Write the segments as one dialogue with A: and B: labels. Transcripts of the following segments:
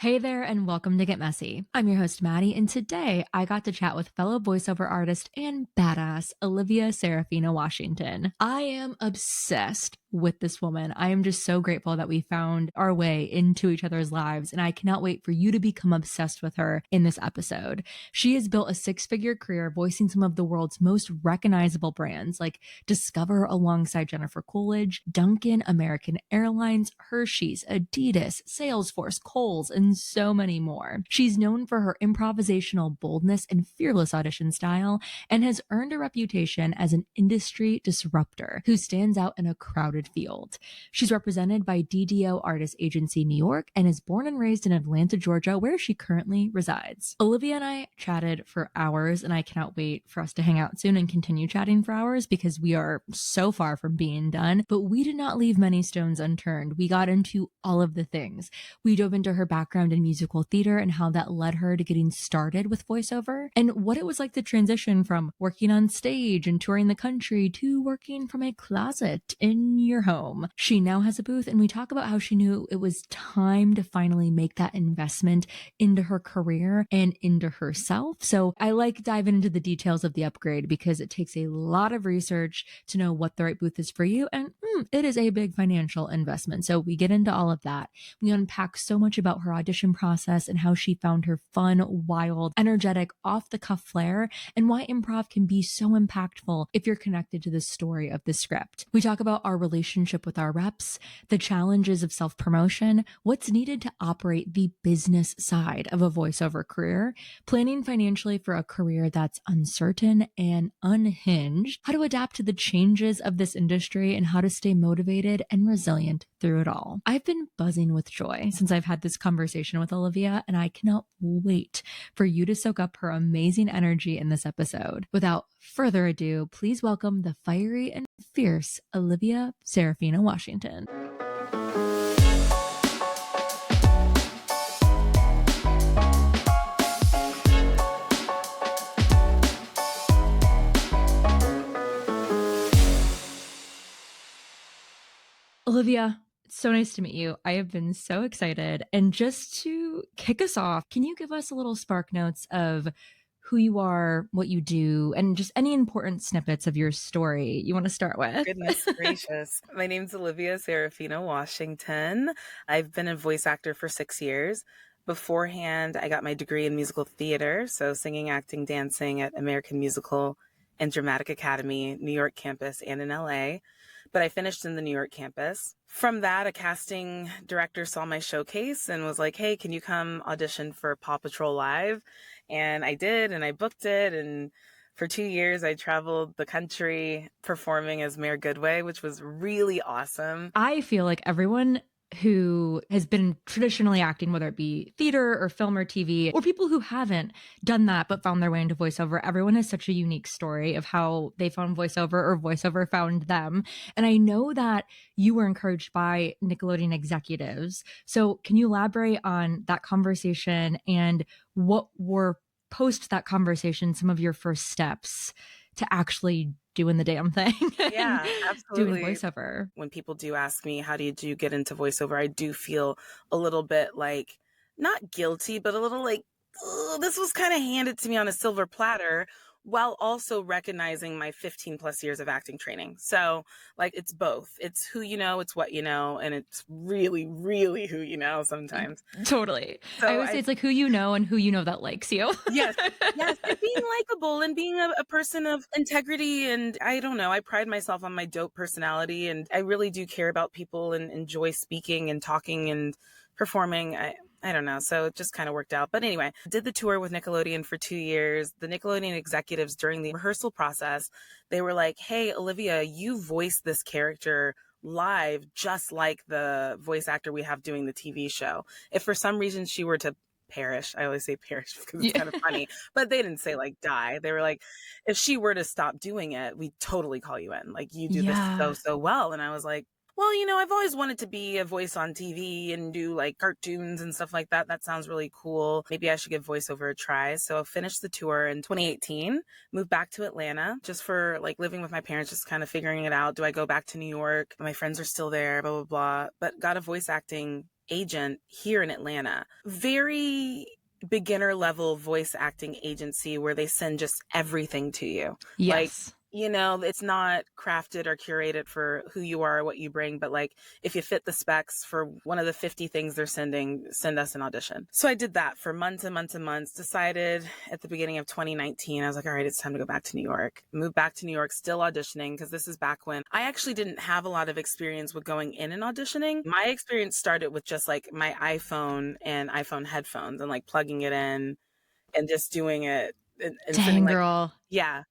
A: Hey there, and welcome to Get Messy. I'm your host, Maddie, and today I got to chat with fellow voiceover artist and badass Olivia Sarafina Washington. I am obsessed with this woman. I am just so grateful that we found our way into each other's lives, and I cannot wait for you to become obsessed with her in this episode. She has built a six-figure career voicing some of the world's most recognizable brands like Discover alongside Jennifer Coolidge, Dunkin', American Airlines, Hershey's, Adidas, Salesforce, Kohl's, and so many more. She's known for her improvisational boldness and fearless audition style and has earned a reputation as an industry disruptor who stands out in a crowded field. She's represented by DDO Artist Agency New York and is born and raised in Atlanta, Georgia, where she currently resides. Olivia and I chatted for hours, and I cannot wait for us to hang out soon and continue chatting for hours because we are so far from being done. But we did not leave many stones unturned. We got into all of the things. We dove into her background in musical theater and how that led her to getting started with voiceover, and what it was like to transition from working on stage and touring the country to working from a closet in your home. She now has a booth, and we talk about how she knew it was time to finally make that investment into her career and into herself. So I like diving into the details of the upgrade because it takes a lot of research to know what the right booth is for you, and it is a big financial investment. So we get into all of that. We unpack so much about her audition process and how she found her fun, wild, energetic, off-the-cuff flair, and why improv can be so impactful if you're connected to the story of the script. We talk about our relationship with our reps, the challenges of self-promotion, what's needed to operate the business side of a voiceover career, planning financially for a career that's uncertain and unhinged, how to adapt to the changes of this industry, and how to stay motivated and resilient through it all. I've been buzzing with joy since I've had this conversation with Olivia, and I cannot wait for you to soak up her amazing energy in this episode. Without further ado, please welcome the fiery and fierce Olivia Sarafina Washington. Olivia, it's so nice to meet you. I have been so excited. And just to kick us off, can you give us a little spark notes of who you are, what you do, and just any important snippets of your story you want to start with?
B: Goodness gracious. My name's Olivia Sarafina Washington. I've been a voice actor for 6 years. Beforehand, I got my degree in musical theater, so singing, acting, dancing at American Musical and Dramatic Academy, New York campus, and in LA. But I finished in the New York campus. From that, a casting director saw my showcase and was like, hey, can you come audition for Paw Patrol Live? And I did, and I booked it. And for 2 years, I traveled the country performing as Mayor Goodway, which was really awesome.
A: I feel like everyone who has been traditionally acting, whether it be theater or film or TV, or people who haven't done that but found their way into voiceover, everyone has such a unique story of how they found voiceover or voiceover found them. And I know that you were encouraged by Nickelodeon executives. So can you elaborate on that conversation and what were post that conversation some of your first steps to actually doing the damn thing?
B: Yeah, absolutely.
A: Doing voiceover.
B: When people do ask me, how do you get into voiceover? I do feel a little bit like, not guilty, but a little like, this was kind of handed to me on a silver platter, while also recognizing my 15 plus years of acting training. So like, it's both. It's who you know, it's what you know, and it's really, really who you know sometimes.
A: Totally.
B: So
A: I always say it's like who you know and who you know that likes you.
B: Yes, and being likable and being a person of integrity. And I don't know, I pride myself on my dope personality, and I really do care about people and enjoy speaking and talking and performing. I don't know. So it just kind of worked out. But anyway, did the tour with Nickelodeon for 2 years. The Nickelodeon executives during the rehearsal process, they were like, hey, Olivia, you voiced this character live, just like the voice actor we have doing the TV show. If for some reason she were to perish, I always say perish because it's kind of funny, but they didn't say like die. They were like, if she were to stop doing it, we'd totally call you in. Like, you do this so well. And I was like, well, you know, I've always wanted to be a voice on TV and do like cartoons and stuff like that. That sounds really cool. Maybe I should give voiceover a try. So I finished the tour in 2018, moved back to Atlanta just for like living with my parents, just kind of figuring it out. Do I go back to New York? My friends are still there, blah, blah, blah. But got a voice acting agent here in Atlanta. Very beginner level voice acting agency where they send just everything to you. Like,
A: Yes.
B: it's not crafted or curated for who you are or what you bring, but like if you fit the specs for one of the 50 things they're sending, send us an audition. So I did that for months and months and months. Decided at the beginning of 2019, I was like, all right, it's time to go back to New York. Moved back to New York, still auditioning, because this is back when I actually didn't have a lot of experience with going in and auditioning. My experience started with just like my iPhone and iPhone headphones and like plugging it in and just doing it and sending
A: Dang,
B: like,
A: girl.
B: yeah,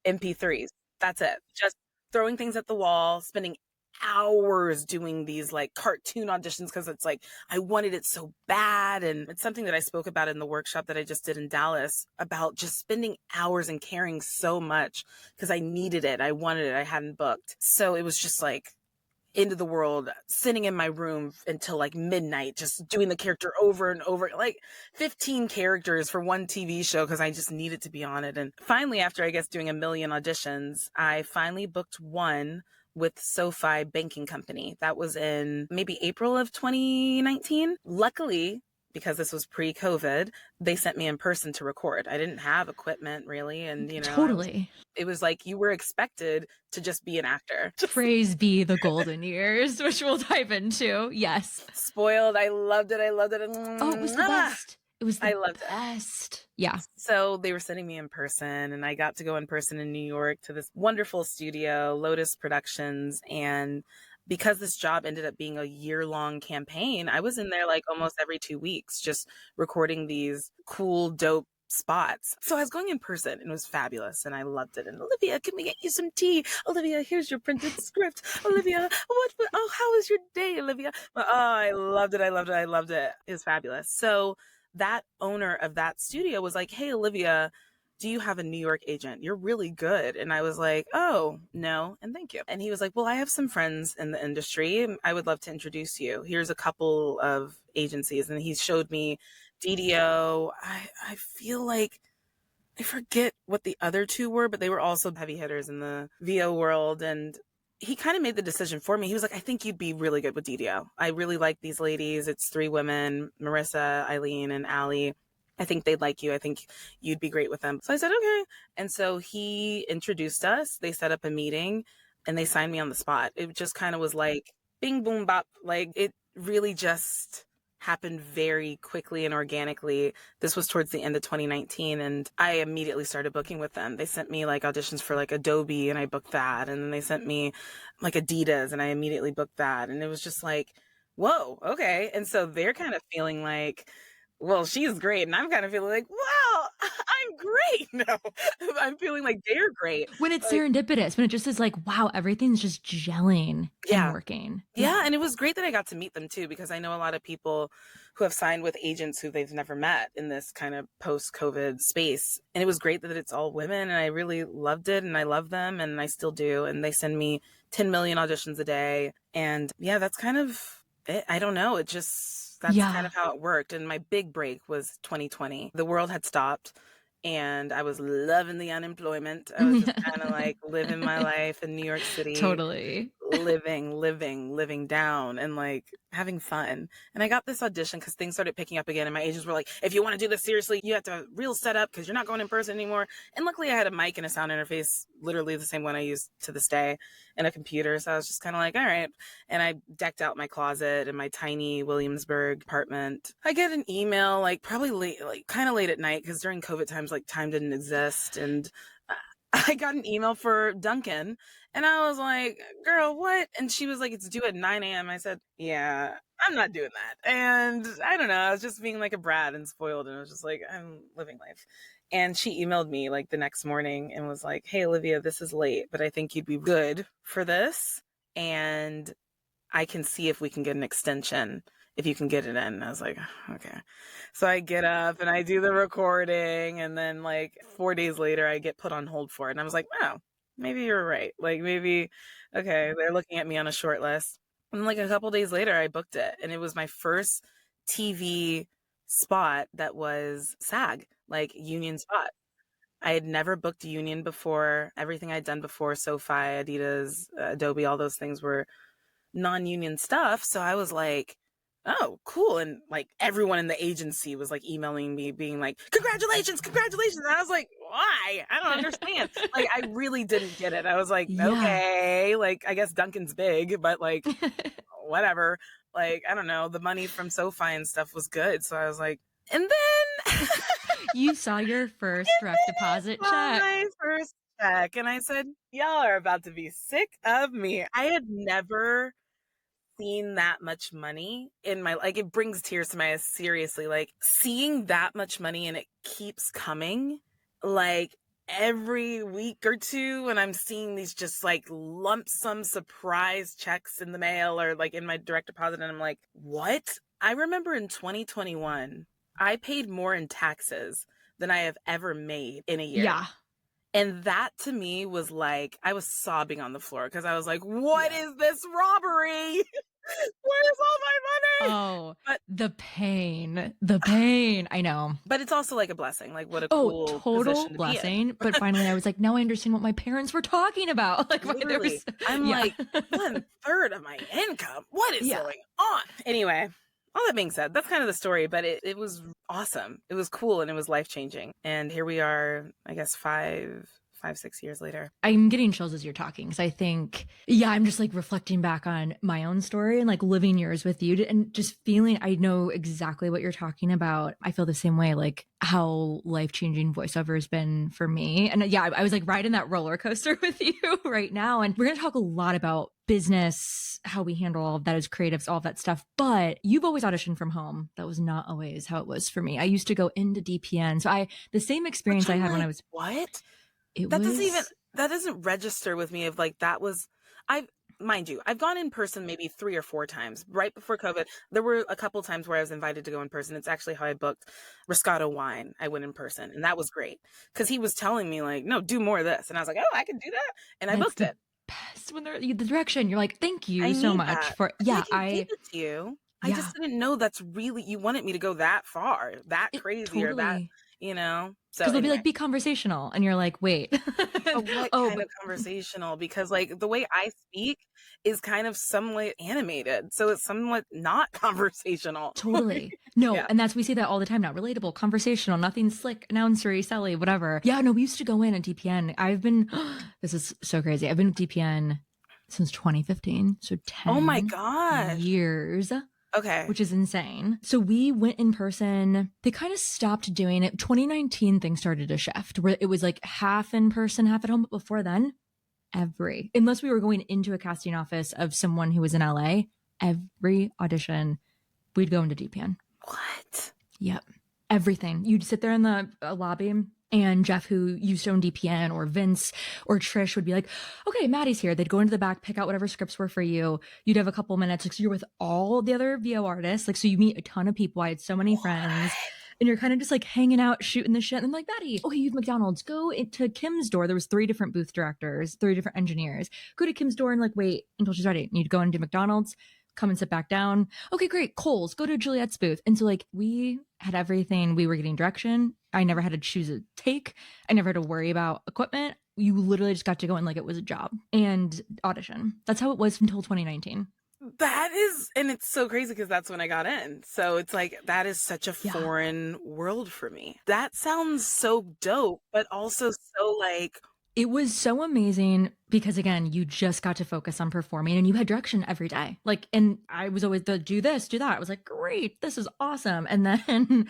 B: MP3s. That's it. Just throwing things at the wall, spending hours doing these like cartoon auditions because it's like I wanted it so bad. And it's something that I spoke about in the workshop that I just did in Dallas about just spending hours and caring so much because I needed it. I wanted it. I hadn't booked. So it was just like into the world, sitting in my room until like midnight, just doing the character over and over, like 15 characters for one TV show because I just needed to be on it. And finally, after I guess doing a million auditions, I finally booked one with SoFi Banking Company. That was in maybe April of 2019. Luckily, because this was pre-COVID, they sent me in person to record. I didn't have equipment really. And,
A: Totally.
B: it was like you were expected to just be an actor.
A: Praise be the golden years, which we'll dive into. Yes.
B: Spoiled. I loved it. I loved it.
A: Oh, it was the best. It was the
B: I loved it.
A: best. Yeah.
B: So they were sending me in person, and I got to go in person in New York to this wonderful studio, Lotus Productions. And because this job ended up being a year-long campaign, I was in there like almost every 2 weeks, just recording these cool, dope spots. So I was going in person and it was fabulous and I loved it. And Olivia, can we get you some tea? Olivia, here's your printed script. Olivia, how was your day, Olivia? Oh, I loved it. I loved it. I loved it. It was fabulous. So that owner of that studio was like, hey, Olivia, do you have a New York agent? You're really good. And I was like, oh, no, and thank you. And he was like, well, I have some friends in the industry. I would love to introduce you. Here's a couple of agencies. And he showed me DDO. I feel like I forget what the other two were, but they were also heavy hitters in the VO world. And he kind of made the decision for me. He was like, I think you'd be really good with DDO. I really like these ladies. It's 3 women, Marissa, Eileen, and Allie. I think they'd like you. I think you'd be great with them. So I said, okay. And so he introduced us. They set up a meeting and they signed me on the spot. It just kind of was like bing, boom, bop. Like it really just happened very quickly and organically. This was towards the end of 2019 and I immediately started booking with them. They sent me like auditions for like Adobe and I booked that. And then they sent me like Adidas and I immediately booked that. And it was just like, whoa, okay. And so they're kind of feeling like, well, she's great. And I'm kind of feeling like, wow, I'm great. No, I'm feeling like they're great.
A: When it's
B: like,
A: serendipitous, when it just is like, wow, everything's just gelling and working.
B: Yeah. And it was great that I got to meet them too, because I know a lot of people who have signed with agents who they've never met in this kind of post-COVID space. And it was great that it's all women. And I really loved it. And I love them. And I still do. And they send me 10 million auditions a day. And yeah, that's kind of it. I don't know. That's kind of how it worked. And my big break was 2020. The world had stopped and I was loving the unemployment. I was just kind of like living my life in New York City.
A: Totally.
B: living down and like having fun. And I got this audition because things started picking up again. And my agents were like, if you want to do this seriously, you have to have a real setup because you're not going in person anymore. And luckily I had a mic and a sound interface, literally the same one I use to this day, and a computer. So I was just kind of like, all right. And I decked out my closet in my tiny Williamsburg apartment. I get an email like probably late, like kind of late at night because during COVID times, like time didn't exist. And I got an email for Dunkin'. And I was like, girl, what? And she was like, it's due at 9 a.m. I said, yeah, I'm not doing that. And I don't know. I was just being like a brat and spoiled. And I was just like, I'm living life. And she emailed me like the next morning and was like, hey, Olivia, this is late, but I think you'd be good for this. And I can see if we can get an extension if you can get it in. And I was like, okay. So I get up and I do the recording. And then like 4 days later, I get put on hold for it. And I was like, wow, maybe you're right. Like maybe, okay, they're looking at me on a short list. And like a couple days later, I booked it. And it was my first TV spot that was SAG, like union spot. I had never booked a union before. Everything I'd done before, SoFi, Adidas, Adobe, all those things were non-union stuff. So I was like, oh, cool. And like everyone in the agency was like emailing me being like, congratulations, congratulations. And I was like, why? I don't understand. Like, I really didn't get it. I was like,
A: Yeah.
B: okay, like, I guess Dunkin's big, but like, whatever. Like, I don't know. The money from SoFi and stuff was good. So I was like, and then
A: You saw your first direct deposit check.
B: my first check. And I said, y'all are about to be sick of me. I had never seen that much money in my, like, it brings tears to my eyes, seriously, like seeing that much money and it keeps coming like every week or two, and I'm seeing these just like lump sum surprise checks in the mail or like in my direct deposit, and I'm like, what? I remember in 2021 I paid more in taxes than I have ever made in a year.
A: Yeah.
B: And that to me was like, I was sobbing on the floor because I was like, what is this robbery? Where's all my money?
A: Oh,
B: But
A: the pain. I know.
B: but it's also like a blessing. Like, what a
A: Oh,
B: cool
A: total
B: position to be in.
A: blessing. But finally I was like, now I understand what my parents were talking about. Like, why there
B: Literally,
A: was,
B: I'm
A: yeah.
B: like 1/3 of my income. What is
A: Yeah.
B: going on? Anyway, all that being said, that's kind of the story, but it was awesome. It was cool and it was life-changing. And here we are, I guess 6 years later.
A: I'm getting chills as you're talking because I think, yeah, I'm just like reflecting back on my own story and like living yours with you and just feeling, I know exactly what you're talking about. I feel the same way, like how life-changing voiceover has been for me. And yeah, I was like riding that roller coaster with you right now. And we're going to talk a lot about business, how we handle all of that as creatives, all of that stuff. But you've always auditioned from home. That was not always how it was for me. I used to go into DPN. So the same experience I had when I was,
B: what?
A: it
B: That
A: was,
B: doesn't register with me of like, that was, mind you, I've gone in person maybe 3 or 4 times. Right before COVID, there were a couple times where I was invited to go in person. It's actually how I booked Riscato Wine. I went in person, and that was great because he was telling me like, no, do more of this. And I was like, oh, I can do that. And I
A: that's
B: booked it.
A: best when they're the direction. You're like, thank you
B: I
A: so
B: need
A: much
B: that.
A: for,
B: And
A: yeah,
B: I can give it to you. I
A: yeah,
B: just didn't know that's really, you wanted me to go that far, that
A: it
B: crazy, or that,
A: totally.
B: So
A: Because they'll be
B: anyway.
A: like, be conversational. And you're like, wait.
B: But what
A: Oh,
B: kind
A: but
B: of conversational? Because like the way I speak is kind of somewhat animated, so it's somewhat not conversational.
A: totally. No,
B: Yeah.
A: and we see that all the time now. Relatable, conversational, nothing slick, announcery, Sally, whatever. Yeah, no, we used to go in at DPN. I've been, this is so crazy. I've been at DPN since 2015. So 10
B: Oh my gosh.
A: years.
B: Okay.
A: Which is insane. So we went in person. They kind of stopped doing it. 2019, things started to shift where it was like half in person, half at home. But before then, unless we were going into a casting office of someone who was in LA, every audition, we'd go into DPN.
B: What?
A: Yep. Everything. You'd sit there in the lobby, and Jeff, who used to own DPN, or Vince or Trish would be like, okay, Maddie's here. They'd go into the back, pick out whatever scripts were for you. You'd have a couple minutes. Like, so you're with all the other VO artists. Like, so you meet a ton of people. I had so many friends. And you're kind of just like hanging out, shooting the shit. And I'm like, Maddie, okay, you have McDonald's. Go into Kim's door. There was 3 different booth directors, 3 different engineers. Go to Kim's door and like wait until she's ready. And you'd go into McDonald's, come and sit back down. Okay, great. Kohl's, go to Juliet's booth. And so like we had everything. We were getting direction. I never had to choose a take. I never had to worry about equipment. You literally just got to go in like it was a job and audition. That's how it was until 2019.
B: That is, and it's so crazy because that's when I got in. So it's like, that is such a
A: Yeah.
B: foreign world for me. That sounds so dope, but also so like,
A: it was so amazing because again, you just got to focus on performing and you had direction every day. Like, and I was always the do this, do that. I was like, great, this is awesome. And then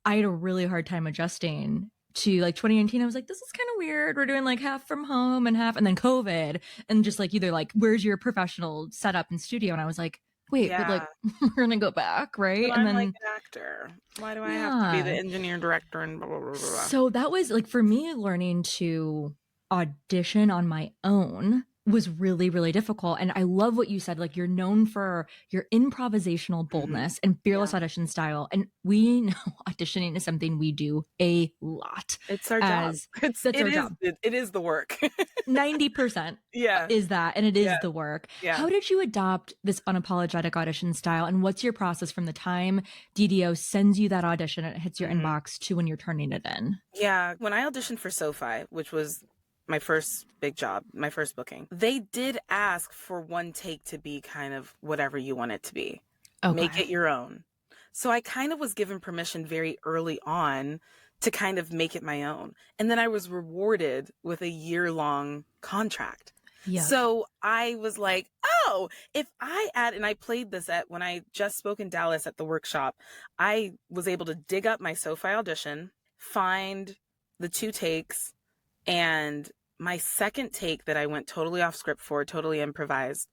A: I had a really hard time adjusting to like 2019. I was like, this is kind of weird. We're doing like half from home and half, and then COVID, and just like either like, where's your professional setup in studio? And I was like, wait, but like we're gonna go back, right?
B: But
A: and
B: I'm
A: then
B: like an actor. Why do I have to be the engineer, director, and blah, blah, blah, blah.
A: So that was like for me, learning to audition on my own was really, really difficult. And I love what you said. Like, you're known for your improvisational boldness and fearless audition style. And we know auditioning is something we do a lot.
B: It's our job.
A: That's our job.
B: It is the work.
A: 90%
B: Yeah.
A: is that. And it is the work.
B: Yeah.
A: How did you adopt this unapologetic audition style? And what's your process from the time DDO sends you that audition and it hits your inbox to when you're turning it in?
B: Yeah. When I auditioned for SoFi, which was my first big job, my first booking, they did ask for one take to be kind of whatever you want it to be. make
A: Okay.
B: it your own. So I kind of was given permission very early on to kind of make it my own. And then I was rewarded with a year-long contract.
A: Yep.
B: So I was like, oh, if I add, and I played this at when I just spoke in Dallas at the workshop, I was able to dig up my SoFi audition, find the 2 takes, and my second take that I went totally off script for, totally improvised,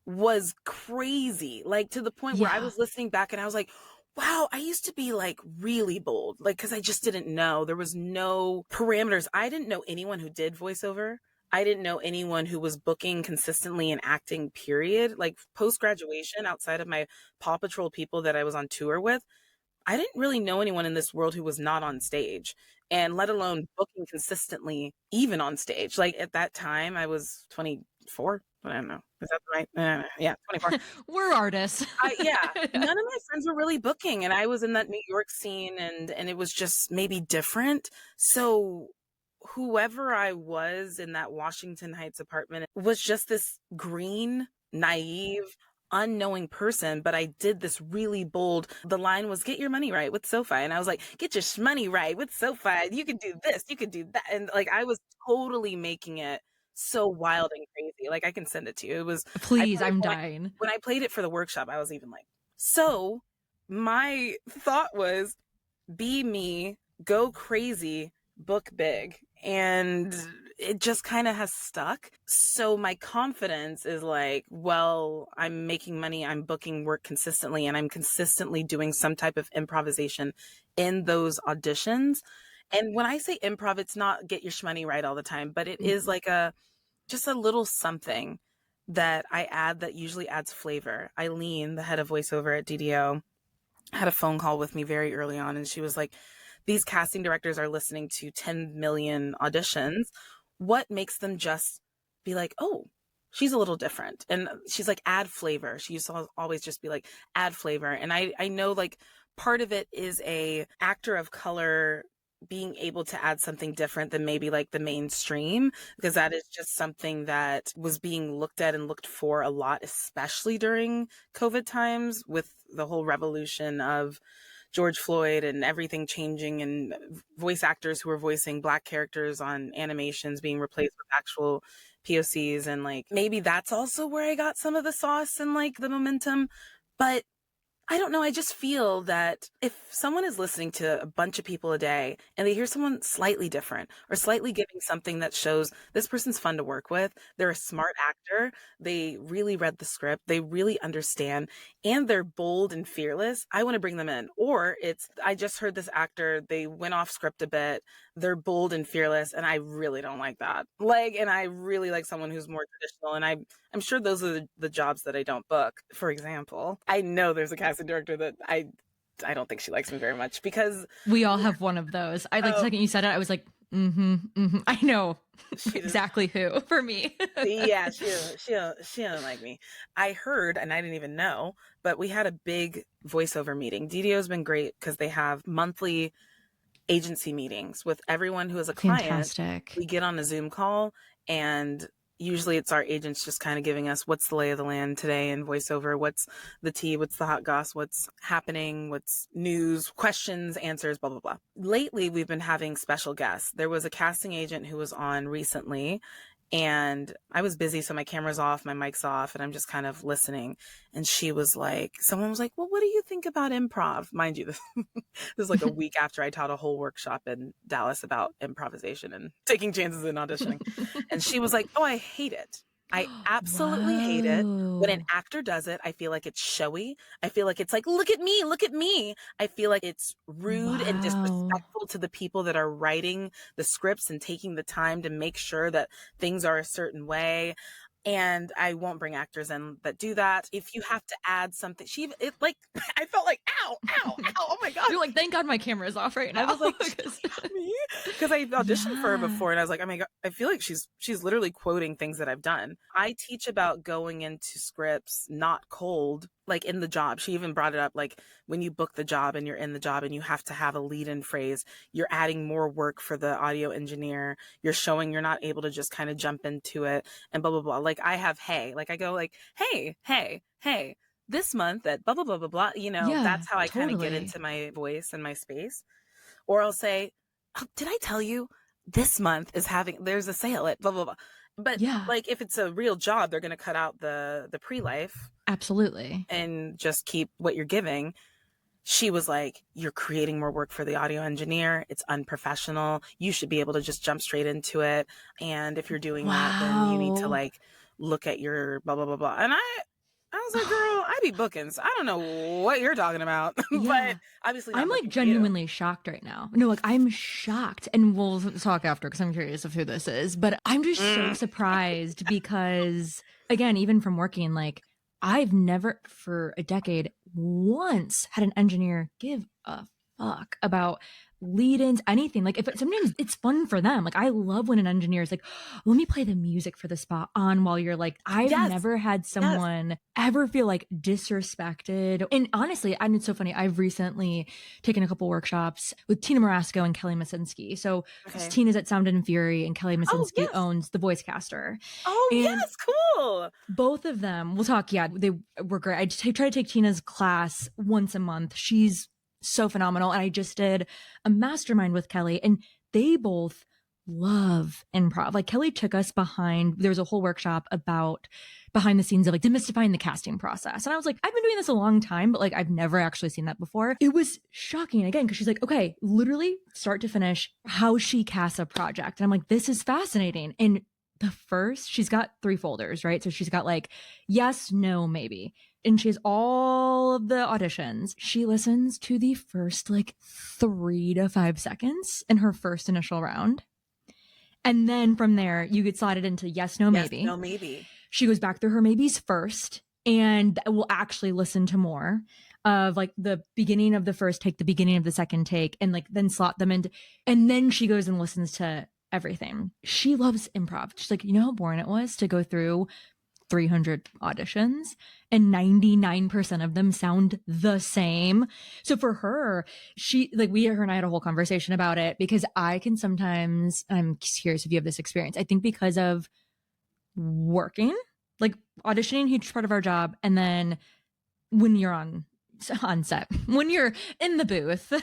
B: was crazy. Like to the point where I
A: Yeah.
B: was listening back and I was like, wow, I used to be like really bold, like, cause I just didn't know. There was no parameters. I didn't know anyone who did voiceover. I didn't know anyone who was booking consistently and acting, period. Like post graduation, outside of my Paw Patrol people that I was on tour with, I didn't really know anyone in this world who was not on stage, and let alone booking consistently, even on stage. Like at that time, I was 24. I don't know. Is that right? Yeah, 24.
A: We're artists.
B: Yeah, none of my friends were really booking, and I was in that New York scene, and it was just maybe different. So whoever I was in that Washington Heights apartment was just this green, naive, unknowing person, but I did this really bold. The line was, get your money right with SoFi. And I was like, get your money right with SoFi. You could do this, you could do that. And like, I was totally making it so wild and crazy. Like, I can send it to you. It was,
A: Please, I'm dying.
B: when I played it for the workshop, I was even like, so my thought was, be me, go crazy, book big. And it just kind of has stuck. So my confidence is like, well, I'm making money, I'm booking work consistently, and I'm consistently doing some type of improvisation in those auditions. And when I say improv, it's not get your shmoney right all the time, but it is like just a little something that I add that usually adds flavor. Eileen, the head of voiceover at DDO, had a phone call with me very early on, and she was like, these casting directors are listening to 10 million auditions. What makes them just be like, oh, she's a little different? And she's like, add flavor. She used to always just be like, add flavor. And I know like part of it is a actor of color being able to add something different than maybe like the mainstream, because that is just something that was being looked at and looked for a lot, especially during COVID times with the whole revolution of George Floyd and everything changing, and voice actors who were voicing Black characters on animations being replaced with actual POCs. And like, maybe that's also where I got some of the sauce and like the momentum. But I don't know. I just feel that if someone is listening to a bunch of people a day and they hear someone slightly different or slightly giving something that shows this person's fun to work with, they're a smart actor, they really read the script, they really understand, and they're bold and fearless, I want to bring them in. Or it's, I just heard this actor, they went off script a bit, they're bold and fearless, and I really don't like that. Like, and I really like someone who's more traditional, and I'm sure those are the jobs that I don't book. For example, I know there's a casting director that I don't think she likes me very much because
A: We all have one of those. I like the second you said it, I was like, I know exactly who for me.
B: yeah, she don't like me. I heard, and I didn't even know, but we had a big voiceover meeting. DDO's been great because they have monthly agency meetings with everyone who is a client.
A: Fantastic.
B: We get on a Zoom call, and usually it's our agents just kind of giving us what's the lay of the land today in voiceover, what's the tea, what's the hot goss, what's happening, what's news, questions, answers, blah, blah, blah. Lately, we've been having special guests. There was a casting agent who was on recently, and I was busy, so my camera's off, my mic's off, and I'm just kind of listening. And she was like, someone was like, well, what do you think about improv? Mind you, this is like a week after I taught a whole workshop in Dallas about improvisation and taking chances in auditioning. And she was like, oh, I hate it. I absolutely hate it. When an actor does it, I feel like it's showy. I feel like it's like, look at me, look at me. I feel like it's rude and disrespectful to the people that are writing the scripts and taking the time to make sure that things are a certain way. And I won't bring actors in that do that. If you have to add something, it like, I felt like, ow, ow, ow, oh my God.
A: You're like, thank God my camera is off right now.
B: I was like, because I auditioned for her before, and I was like, oh my God, I feel like she's literally quoting things that I've done. I teach about going into scripts not cold, like in the job. She even brought it up, like when you book the job and you're in the job and you have to have a lead-in phrase, you're adding more work for the audio engineer. You're showing you're not able to just kind of jump into it and blah, blah, blah. Like I have, hey, like I go like, hey, hey, hey. this month at blah, blah, blah, blah, blah.
A: Yeah,
B: That's how I kind of get
A: totally.
B: into my voice and my space. Or I'll say, oh, did I tell you this month there's a sale at blah, blah, blah. But
A: Yeah,
B: like, if it's a real job, they're going to cut out the pre-life
A: absolutely.
B: and just keep what you're giving. She was like, you're creating more work for the audio engineer. It's unprofessional. You should be able to just jump straight into it. And if you're doing that, then you need to
A: Wow.
B: like look at your blah, blah, blah, blah. And I was like, girl, I be bookings. I don't know what you're talking about,
A: Yeah.
B: but obviously
A: I'm
B: not
A: like
B: booking for you.
A: genuinely shocked right now. No, like I'm shocked. And we'll talk after because I'm curious of who this is. But I'm just so
B: Mm.
A: surprised because, again, even from working, like I've never for a decade once had an engineer give a fuck about lead-ins, anything. Like if sometimes it's fun for them. Like I love when an engineer is like, let me play the music for the spot on while you're like, I've
B: Yes.
A: never had
B: Yes.
A: someone ever feel like disrespected. And honestly, and it's so funny. I've recently taken a couple workshops with Tina Marasco and Kelly Masinski. So
B: Okay.
A: Tina's at Sound and Fury and Kelly
B: Oh,
A: Masinski
B: yes.
A: owns the Voicecaster.
B: Oh,
A: And
B: yes. Cool.
A: both of them, we'll talk. Yeah, they were great. Try to take Tina's class once a month. She's so phenomenal. And I just did a mastermind with Kelly, and they both love improv. Like Kelly took us there was a whole workshop about behind the scenes of like demystifying the casting process. And I was like, I've been doing this a long time, but like I've never actually seen that before. It was shocking again, because she's like, okay, literally start to finish how she casts a project. And I'm like, this is fascinating. And she's got 3 folders, right? So she's got like yes, no, maybe. And she has all of the auditions. She listens to the first like 3 to 5 seconds in her first initial round. And then from there, you get slotted into yes, no,
B: Yes.
A: maybe.
B: No, maybe.
A: She goes back through her maybes first and will actually listen to more of like the beginning of the first take, the beginning of the second take, and like then slot them into. And then she goes and listens to everything. She loves improv. She's like, you know how boring it was to go through 300 auditions and 99% of them sound the same. So for her, her and I had a whole conversation about it, because I can sometimes, I'm curious if you have this experience. I think because of working, like auditioning, huge part of our job. And then when you're on set, when you're in the booth,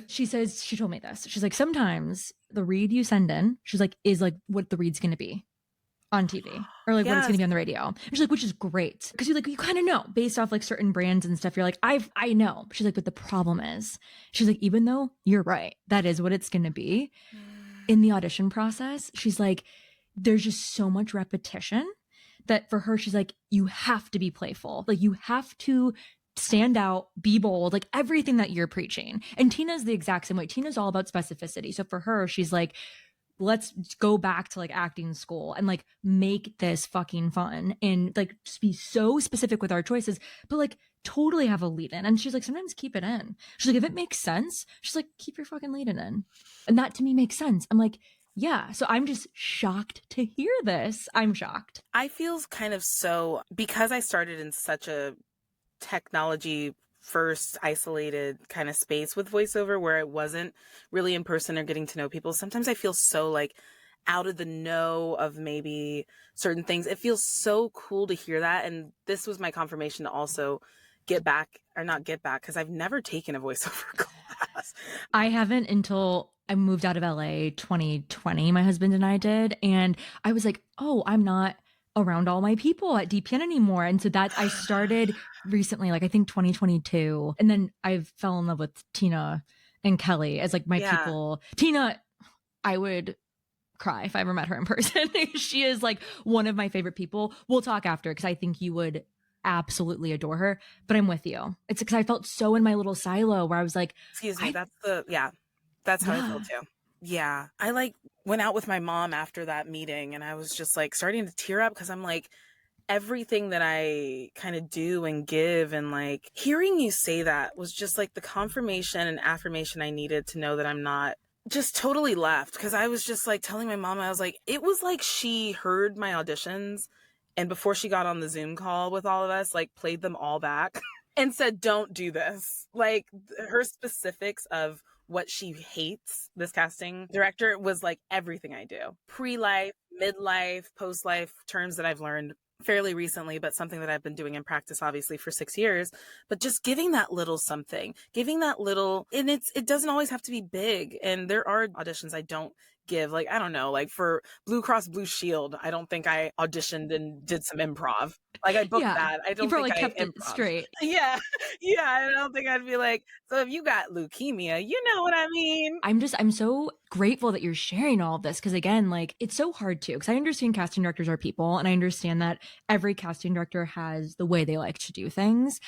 A: she told me this. She's like, sometimes the read you send in, she's like, is like what the read's going to be on TV, or like what it's going
B: Yes.
A: to be on the radio. And she's like, which is great, because you kind of know based off like certain brands and stuff. You're like, I know. She's like, but the problem is, she's like, even though you're right, that is what it's going to be in the audition process. She's like, there's just so much repetition that for her, she's like, you have to be playful. Like you have to stand out, be bold, like everything that you're preaching. And Tina's the exact same way. Tina's all about specificity. So for her, she's like, let's go back to like acting school and like make this fucking fun and like just be so specific with our choices, but like totally have a lead in. And she's like, sometimes keep it in. She's like, if it makes sense, she's like, keep your fucking lead in. And that to me makes sense. I'm like, yeah. So I'm just shocked to hear this. I'm shocked.
B: I feel kind of because I started in such a technology first isolated kind of space with voiceover where it wasn't really in person or getting to know people. Sometimes I feel so like out of the know of maybe certain things. It feels so cool to hear that. And this was my confirmation to also not get back, because I've never taken a voiceover class.
A: I haven't until I moved out of LA 2020, my husband and I did. And I was like, oh, I'm not around all my people at DPN anymore. And so I started recently, like I think 2022. And then I fell in love with Tina and Kelly as like my people. Tina, I would cry if I ever met her in person. She is like one of my favorite people. We'll talk after, because I think you would absolutely adore her. But I'm with you. It's because I felt so in my little silo where I was like,
B: excuse me, that's how I feel too. Yeah. I like went out with my mom after that meeting, and I was just like starting to tear up, because I'm like, everything that I kind of do and give, and like hearing you say that was just like the confirmation and affirmation I needed to know that I'm not just totally left. Because I was just like telling my mom, I was like, it was like she heard my auditions, and before she got on the Zoom call with all of us, like played them all back and said, don't do this. Like her specifics of what she hates, this casting director, was like everything I do. Pre-life, midlife, post-life, terms that I've learned fairly recently, but something that I've been doing in practice, obviously, for 6 years. But just giving that little something, giving that little, and it doesn't always have to be big. And there are auditions I don't give, like, I don't know, like for Blue Cross Blue Shield, I don't think I auditioned and did some improv. Like I booked
A: Yeah.
B: that. I
A: You
B: don't think
A: probably
B: I
A: kept it
B: improv.
A: straight.
B: Yeah. Yeah. I don't think I'd be like, so if you got leukemia, you know what I mean?
A: I'm so grateful that you're sharing all of this because again, like it's so hard to because I understand casting directors are people and I understand that every casting director has the way they like to do things.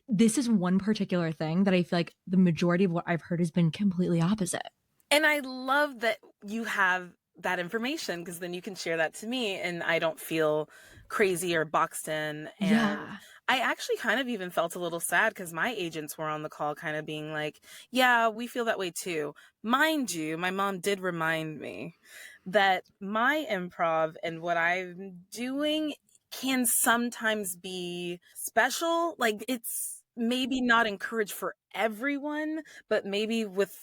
A: This is one particular thing that I feel like the majority of what I've heard has been completely opposite.
B: And I love that you have that information because then you can share that to me and I don't feel crazy or boxed in. And
A: Yeah.
B: I actually kind of even felt a little sad because my agents were on the call kind of being like, yeah, we feel that way too. Mind you, my mom did remind me that my improv and what I'm doing can sometimes be special. Like it's maybe not encouraged for everyone, but maybe with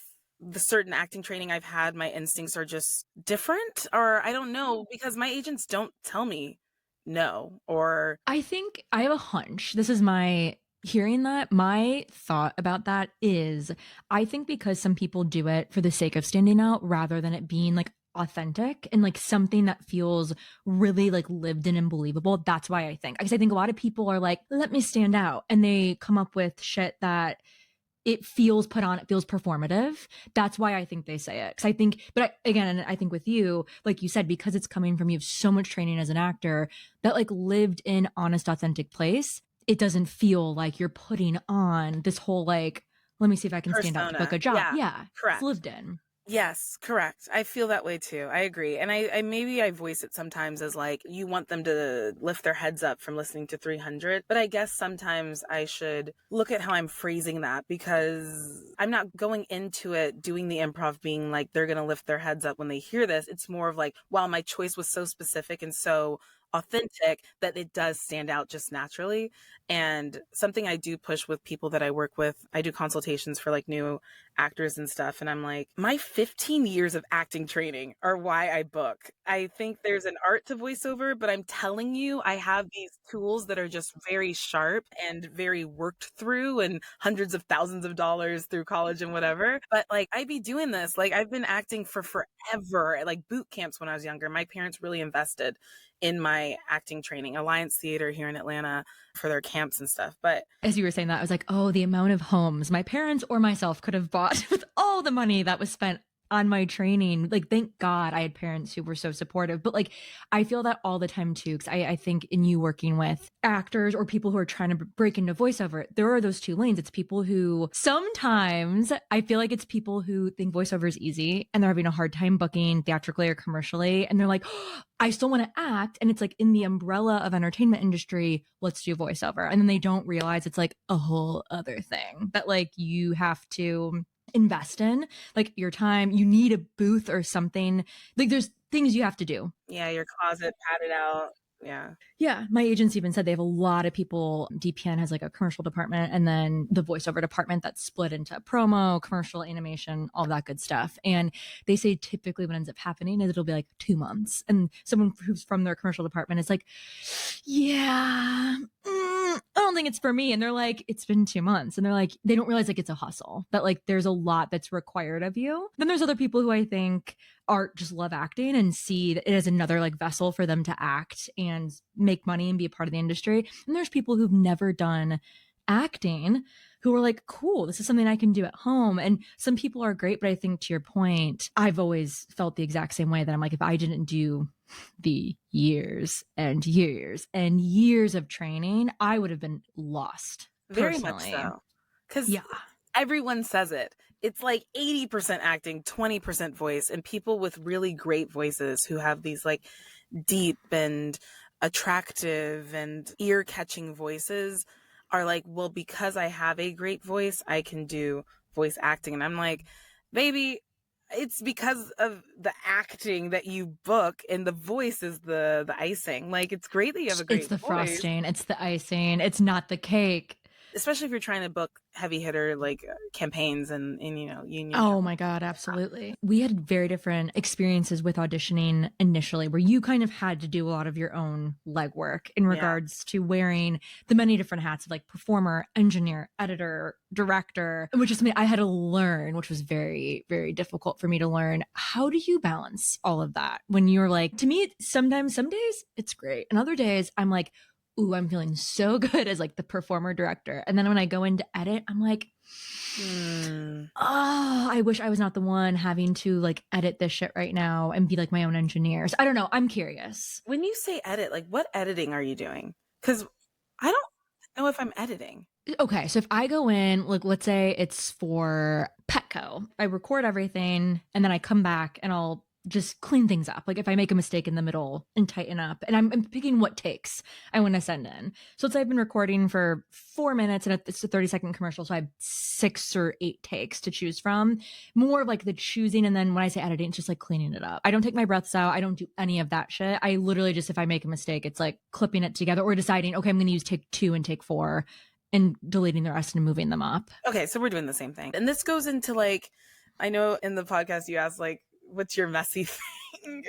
B: the certain acting training I've had, my instincts are just different, or I don't know, because my agents don't tell me no, or
A: I think I have a hunch. This is my hearing that. My thought about that is I think because some people do it for the sake of standing out rather than it being like authentic and like something that feels really like lived in and believable. That's why I think. Because I think a lot of people are like, let me stand out. And they come up with shit that it feels put on, it feels performative. That's why I think they say it. Because I think, again, I think with you, like you said, because it's coming from you have so much training as an actor, that like lived in, honest, authentic place, it doesn't feel like you're putting on this whole like, let me see if I can stand out, do a
B: persona.
A: good job.
B: Yeah,
A: Yeah, it's
B: correct.
A: lived in.
B: Yes, correct. I feel that way too. I agree. And I maybe I voice it sometimes as like you want them to lift their heads up from listening to 300, but I guess sometimes I should look at how I'm phrasing that because I'm not going into it doing the improv being like they're going to lift their heads up when they hear this. It's more of like, wow, my choice was so specific and so authentic that it does stand out just naturally. And something I do push with people that I work with, I do consultations for like new actors and stuff. And I'm like, my 15 years of acting training are why I book. I think there's an art to voiceover, but I'm telling you, I have these tools that are just very sharp and very worked through and hundreds of thousands of dollars through college and whatever. But like, I be doing this. Like, I've been acting for forever, like boot camps when I was younger. My parents really invested in my acting training, Alliance Theater here in Atlanta for their camps and stuff. But
A: As you were saying that, I was like, oh, the amount of homes my parents or myself could have bought with all the money that was spent on my training. Like, thank God I had parents who were so supportive. But like, I feel that all the time too. Cause I think in you working with actors or people who are trying to break into voiceover, there are those two lanes. It's people who sometimes I feel like it's people who think voiceover is easy and they're having a hard time booking theatrically or commercially. And they're like, oh, I still want to act. And it's like in the umbrella of entertainment industry, let's do voiceover. And then they don't realize it's like a whole other thing that like you have to invest in, like your time. You need a booth or something. Like there's things you have to do.
B: yeah, your closet padded out. Yeah.
A: Yeah, my agents even said they have a lot of people. DPN has like a commercial department and then the voiceover department that's split into promo, commercial, animation, all that good stuff. And they say typically what ends up happening is it'll be like 2 months. And someone who's from their commercial department is like, yeah, I don't think it's for me. And they're like, it's been 2 months. And they're like, they don't realize like it's a hustle, that like there's a lot that's required of you. Then there's other people who I think are just love acting and see it as another like vessel for them to act and make money and be a part of the industry. And there's people who've never done acting who are like, cool, this is something I can do at home. And some people are great, but I think to your point, I've always felt the exact same way that I'm like, if I didn't do the years and years and years of training, I would have been lost.
B: Very
A: personally.
B: much so. Because
A: Yeah.
B: everyone says it. It's like 80% acting, 20% voice, and people with really great voices who have these like deep and attractive and ear-catching voices are like, well, because I have a great voice, I can do voice acting. And I'm like, baby, it's because of the acting that you book and the voice is the icing. Like, it's great that you have a great
A: It's the
B: voice.
A: frosting, it's the icing, it's not the cake.
B: especially if you're trying to book heavy hitter like campaigns and union
A: Oh
B: jobs.
A: my God, absolutely. We had very different experiences with auditioning initially, where you kind of had to do a lot of your own legwork in regards to wearing the many different hats of like performer, engineer, editor, director, which is something I had to learn, which was very, very difficult for me to learn. How do you balance all of that when you're like, to me, sometimes, some days it's great. And other days I'm like, ooh, I'm feeling so good as like the performer director. And then when I go into edit, I'm like, oh, I wish I was not the one having to like edit this shit right now and be like my own engineer. So I don't know. I'm curious.
B: When you say edit, like what editing are you doing? Because I don't know if I'm editing.
A: Okay, so if I go in, like let's say it's for Petco, I record everything and then I come back and I'll just clean things up. Like if I make a mistake in the middle and tighten up, and I'm picking what takes I want to send in. So let's say I've been recording for 4 minutes and it's a 30-second commercial, so I have 6 or 8 takes to choose from. More of like the choosing, and then when I say editing, it's just like cleaning it up. I don't take my breaths out. I don't do any of that shit. I literally just, if I make a mistake, it's like clipping it together or deciding, okay, I'm going to use take 2 and take 4 and deleting the rest and moving them up.
B: Okay, so we're doing the same thing. And this goes into like, I know in the podcast you asked like, what's your messy thing?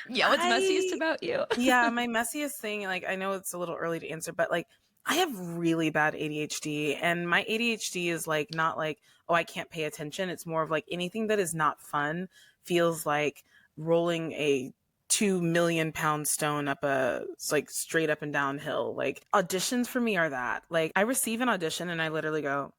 A: Yeah, what's messiest about you?
B: Yeah, my messiest thing, like I know it's a little early to answer, but like I have really bad ADHD, and my ADHD is like not like, oh, I can't pay attention. It's more of like anything that is not fun feels like rolling a 2 million-pound stone up a like straight up and down hill. Like auditions for me are that. Like I receive an audition and I literally go,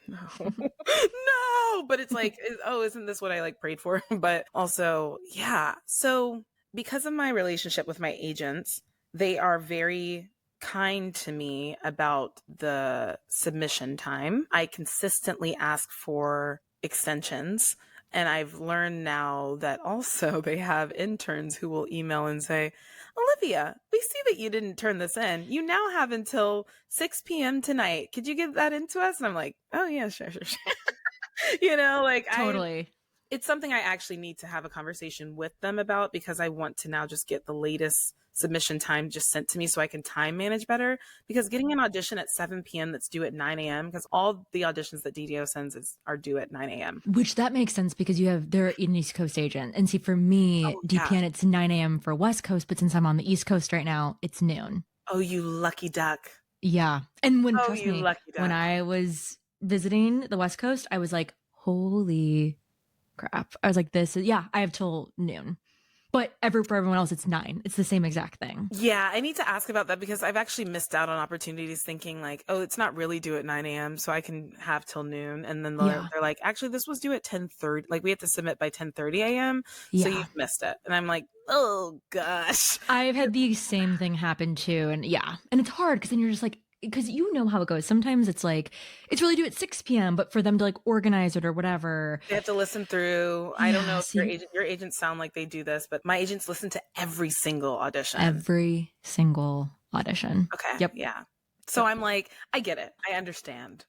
B: no, no, but it's like, oh, isn't this what I like prayed for? But also, yeah. So because of my relationship with my agents, they are very kind to me about the submission time. I consistently ask for extensions. And I've learned now that also they have interns who will email and say, Olivia, we see that you didn't turn this in. You now have until 6 p.m. tonight. Could you get that into us? And I'm like, oh, yeah, sure. Like
A: Totally.
B: It's something I actually need to have a conversation with them about, because I want to now just get the latest submission time just sent to me so I can time manage better, because getting an audition at 7 p.m. that's due at 9 a.m. because all the auditions that DDO sends are due at 9 a.m.
A: Which that makes sense because they're an East Coast agent. And see, for me, DPN, it's 9 a.m. for West Coast, but since I'm on the East Coast right now, it's noon.
B: Oh, you lucky duck.
A: Yeah. And trust
B: you
A: me,
B: lucky duck.
A: When I was visiting the West Coast, I was like, holy crap. I was like, I have till noon. But for everyone else, it's 9. It's the same exact thing.
B: Yeah, I need to ask about that because I've actually missed out on opportunities thinking like, oh, it's not really due at 9 a.m. so I can have till noon. And then they're like, actually, this was due at 10:30. Like we have to submit by 10:30 a.m. So you've missed it. And I'm like, oh, gosh.
A: I've had the same thing happen too. And and it's hard because then you're just like, because you know how it goes. Sometimes it's like, it's really due at 6 p.m., but for them to like organize it or whatever.
B: They have to listen through. I don't know if your agents sound like they do this, but my agents listen to every single audition.
A: Every single audition.
B: Okay.
A: Yep.
B: Yeah. So I'm like, I get it. I understand.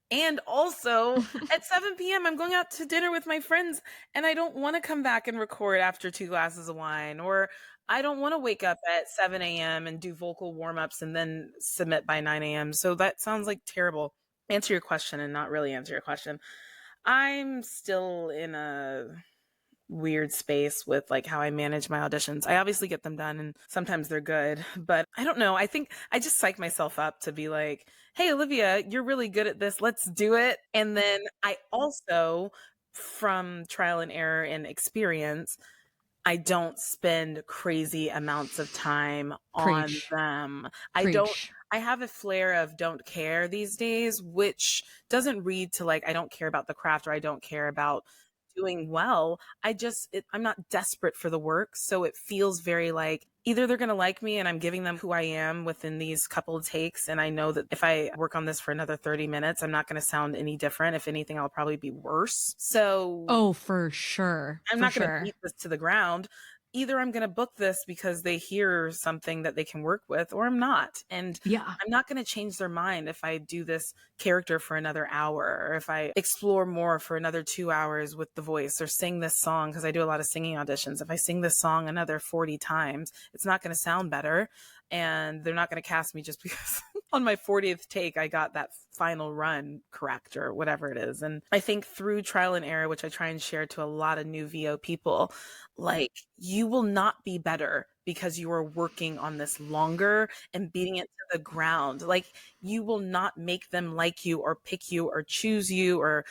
B: And also at 7 p.m., I'm going out to dinner with my friends and I don't want to come back and record after 2 glasses of wine, or I don't want to wake up at 7 a.m. and do vocal warm-ups and then submit by 9 a.m. So that sounds like terrible. Answer your question and not really answer your question. I'm still in a weird space with like how I manage my auditions. I obviously get them done and sometimes they're good, but I don't know. I think I just psych myself up to be like, hey, Olivia, you're really good at this. Let's do it. And then I also, from trial and error and experience, I don't spend crazy amounts of time on them. I have a flare of don't care these days, which doesn't read to like, I don't care about the craft or I don't care about doing well. I'm not desperate for the work. So it feels very like either they're going to like me and I'm giving them who I am within these couple of takes. And I know that if I work on this for another 30 minutes, I'm not going to sound any different. If anything, I'll probably be worse. So,
A: oh, for sure.
B: I'm not going to beat this to the ground. Either I'm going to book this because they hear something that they can work with, or I'm not. And I'm not going to change their mind if I do this character for another hour, or if I explore more for another 2 hours with the voice, or sing this song, because I do a lot of singing auditions. If I sing this song another 40 times, it's not going to sound better. And they're not going to cast me just because on my 40th take, I got that final run correct or whatever it is. And I think through trial and error, which I try and share to a lot of new VO people, like you will not be better because you are working on this longer and beating it to the ground. Like you will not make them like you or pick you or choose you, or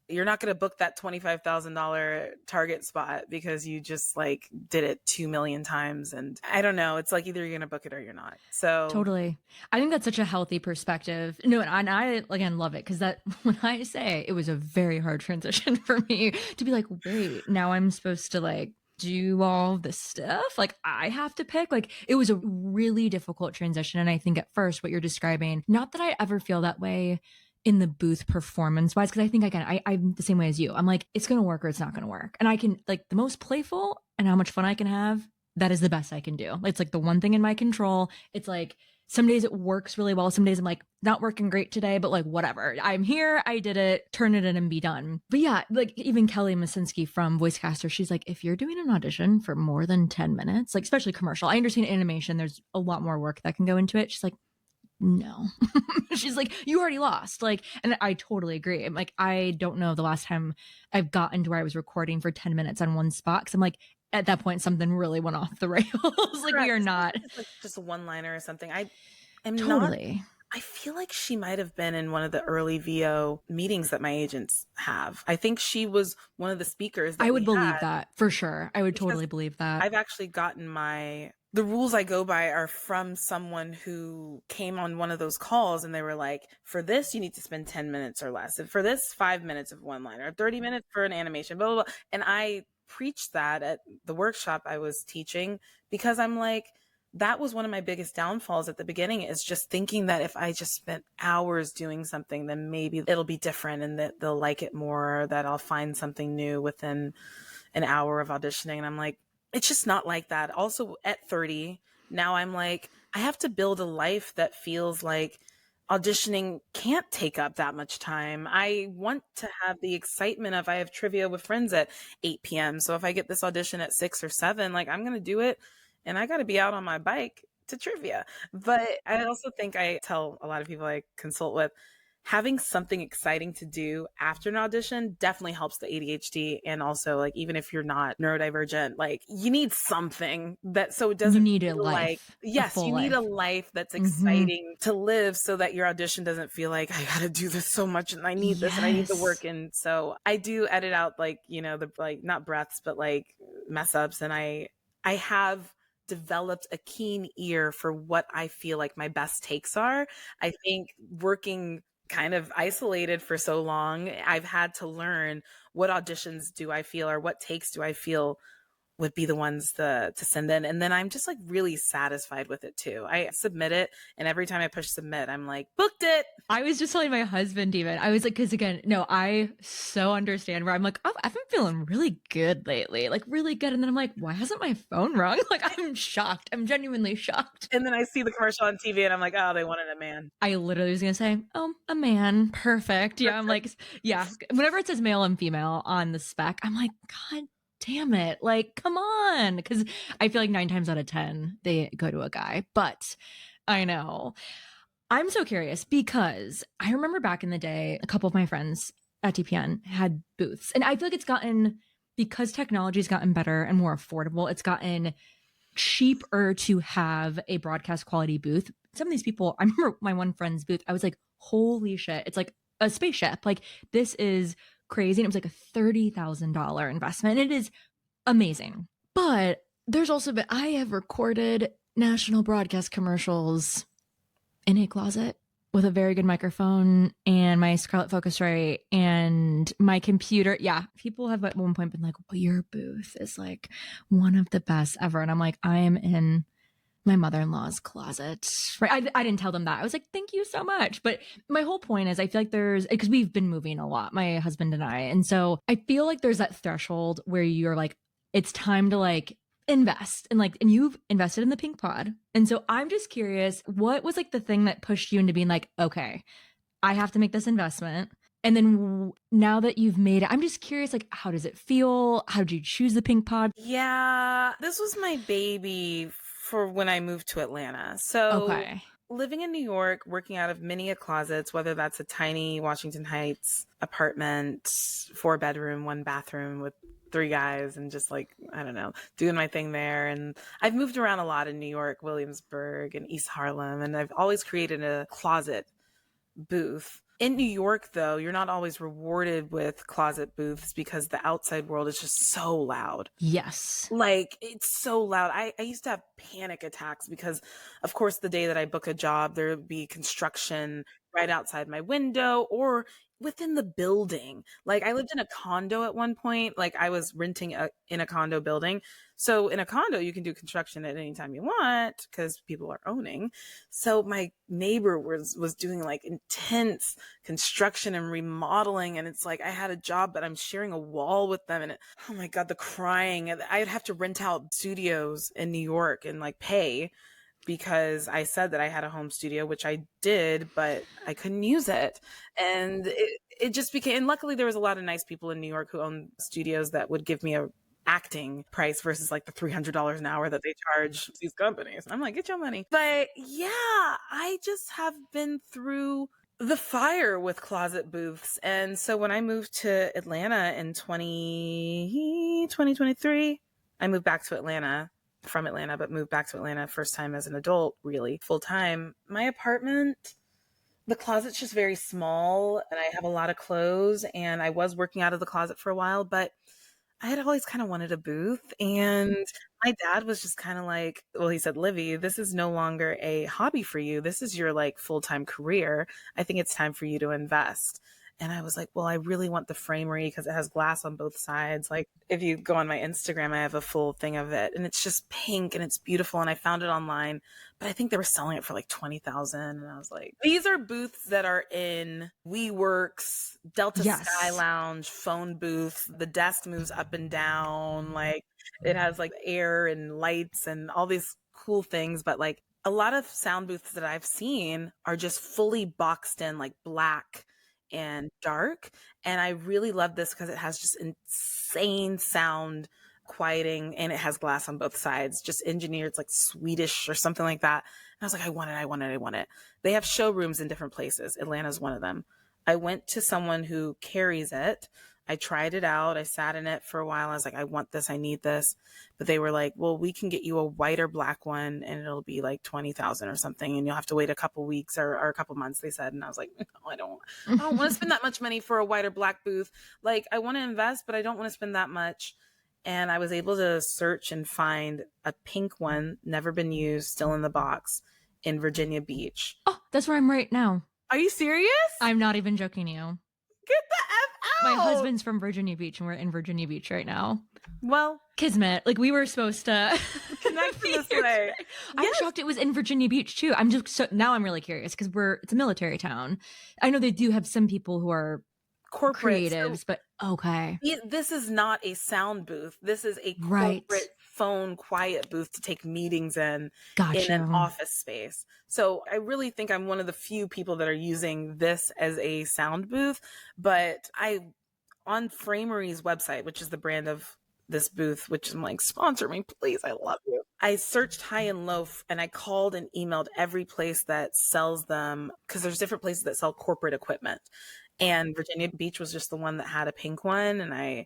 B: you're not going to book that $25,000 Target spot because you just like did it 2 million times. And I don't know. It's like either you're going to book it or you're not. So
A: Totally. I think that's such a healthy perspective. No, and I again love it because that when I say it was a very hard transition for me to be like, wait, now I'm supposed to like do all this stuff. Like I have to pick. Like it was a really difficult transition. And I think at first what you're describing, not that I ever feel that way in the booth performance wise, because I think again, I'm the same way as you. I'm like, it's gonna work or it's not gonna work. And I can like the most playful and how much fun I can have, that is the best I can do. It's like the one thing in my control. It's like some days it works really well. Some days I'm like, not working great today, but like whatever. I'm here, I did it, turn it in and be done. But yeah, like even Kelly Masinski from Voicecaster, she's like, if you're doing an audition for more than 10 minutes, like especially commercial, I understand animation, there's a lot more work that can go into it. She's like, no. She's like, you already lost. Like, and I totally agree. I'm like, I don't know the last time I've gotten to where I was recording for 10 minutes on one spot. Cause I'm like, at that point, something really went off the rails. Like we are not.
B: It's like just a one-liner or something. I am
A: totally.
B: not. I feel like she might have been in one of the early VO meetings that my agents have. I think she was one of the speakers.
A: I would believe that for sure. I would totally believe that.
B: I've actually gotten the rules I go by are from someone who came on one of those calls and they were like, for this, you need to spend 10 minutes or less. And for this, 5 minutes of one liner, 30 minutes for an animation, blah, blah, blah. And I preached that at the workshop I was teaching because I'm like, that was one of my biggest downfalls at the beginning, is just thinking that if I just spent hours doing something, then maybe it'll be different and that they'll like it more, that I'll find something new within an hour of auditioning. And I'm like, it's just not like that. Also at 30, now I'm like, I have to build a life that feels like auditioning can't take up that much time. I want to have the excitement of I have trivia with friends at 8 p.m. So if I get this audition at 6 or 7, like I'm going to do it and I got to be out on my bike to trivia. But I also think I tell a lot of people I consult with, having something exciting to do after an audition definitely helps the ADHD. And also, like, even if you're not neurodivergent, like you need something that, so it doesn't,
A: you need a life.
B: Yes, you need a life that's exciting to live, so that your audition doesn't feel like I got to do this so much and I need this and I need the work. And so I do edit out like, you know, the like not breaths, but like mess ups. And I have developed a keen ear for what I feel like my best takes are. I think working kind of isolated for so long, I've had to learn what auditions do I feel, or what takes do I feel would be the ones to send in. And then I'm just like really satisfied with it too. I submit it, and every time I push submit, I'm like, booked it.
A: I was just telling my husband even, I was like, because again, no, I so understand where I'm like, oh, I've been feeling really good lately, like really good. And then I'm like, why hasn't my phone rung? Like, I'm shocked. I'm genuinely shocked.
B: And then I see the commercial on TV and I'm like, oh, they wanted a man.
A: I literally was going to say, oh, a man. Perfect. Yeah. I'm like, yeah. Whenever it says male and female on the spec, I'm like, God damn it. Like, come on. Because I feel like 9 times out of 10, they go to a guy. But I know. I'm so curious because I remember back in the day, a couple of my friends at TPN had booths. And I feel like it's gotten, because technology's gotten better and more affordable, it's gotten cheaper to have a broadcast quality booth. Some of these people, I remember my one friend's booth, I was like, holy shit, it's like a spaceship. Like, this is crazy. And it was like a $30,000 investment. And it is amazing. But there's also been, I have recorded national broadcast commercials in a closet with a very good microphone and my Scarlett Focusrite and my computer. Yeah, people have at one point been like, well, your booth is like one of the best ever. And I'm like, I am in my mother-in-law's closet. Right? I didn't tell them that. I was like, thank you so much. But my whole point is I feel like there's, because we've been moving a lot, my husband and I. And so I feel like there's that threshold where you're like, it's time to like invest and you've invested in the pink pod. And so I'm just curious, what was like the thing that pushed you into being like, okay, I have to make this investment? And then now that you've made it, I'm just curious, like, how does it feel? How did you choose the pink pod?
B: Yeah, this was my baby for when I moved to Atlanta. So living in New York, working out of many a closets, whether that's a tiny Washington Heights apartment, 4-bedroom, 1 bathroom with 3 guys, and just like, I don't know, doing my thing there. And I've moved around a lot in New York, Williamsburg and East Harlem, and I've always created a closet booth. In New York, though, you're not always rewarded with closet booths because the outside world is just so loud.
A: Yes.
B: Like, it's so loud. I used to have panic attacks because, of course, the day that I book a job, there would be construction right outside my window or within the building. Like, I lived in a condo at one point. Like, I was renting in a condo building. So in a condo, you can do construction at any time you want because people are owning. So my neighbor was doing like intense construction and remodeling, and it's like I had a job, but I'm sharing a wall with them, and oh my god, the crying. I'd have to rent out studios in New York and like pay because I said that I had a home studio, which I did, but I couldn't use it. And it just became, and luckily there was a lot of nice people in New York who own studios that would give me a acting price versus like the $300 an hour that they charge these companies. I'm like, get your money. But yeah, I just have been through the fire with closet booths. And so when I moved to Atlanta in 2023, I moved back to Atlanta from Atlanta, but moved back to Atlanta first time as an adult, really full time. My apartment, the closet's just very small and I have a lot of clothes, and I was working out of the closet for a while, but I had always kind of wanted a booth, and my dad was just kind of like, well, he said, Livy, this is no longer a hobby for you. This is your like full-time career. I think it's time for you to invest. And I was like, well, I really want the framery because it has glass on both sides. Like if you go on my Instagram, I have a full thing of it and it's just pink and it's beautiful. And I found it online, but I think they were selling it for like 20,000. And I was like, these are booths that are in WeWorks, Delta Sky Lounge, phone booth. The desk moves up and down. Like it has like air and lights and all these cool things. But like a lot of sound booths that I've seen are just fully boxed in like black and dark. And I really love this because it has just insane sound quieting and it has glass on both sides, just engineered. It's like Swedish or something like that. And I was like, I want it. They have showrooms in different places. Atlanta's one of them. I went to someone who carries it. I tried it out. I sat in it for a while. I was like, I want this. I need this. But they were like, well, we can get you a white or black one and it'll be like 20,000 or something. And you'll have to wait a couple weeks or a couple months, they said. And I was like, no, I don't want to spend that much money for a white or black booth. Like I want to invest, but I don't want to spend that much. And I was able to search and find a pink one, never been used, still in the box in Virginia Beach.
A: Oh, that's where I'm right now.
B: Are you serious?
A: I'm not even joking you.
B: Get the F out!
A: My husband's from Virginia Beach and we're in Virginia Beach right now.
B: Well,
A: kismet. Like we were supposed to
B: connect in this way.
A: I'm shocked it was in Virginia Beach too. I'm just now I'm really curious because it's a military town. I know they do have some people who are
B: corporate
A: creatives, but okay.
B: This is not a sound booth. This is a corporate phone quiet booth to take meetings in an office space. So I really think I'm one of the few people that are using this as a sound booth. But on Framery's website, which is the brand of this booth, which I'm like, sponsor me, please. I love you. I searched high and low and I called and emailed every place that sells them because there's different places that sell corporate equipment. And Virginia Beach was just the one that had a pink one. And I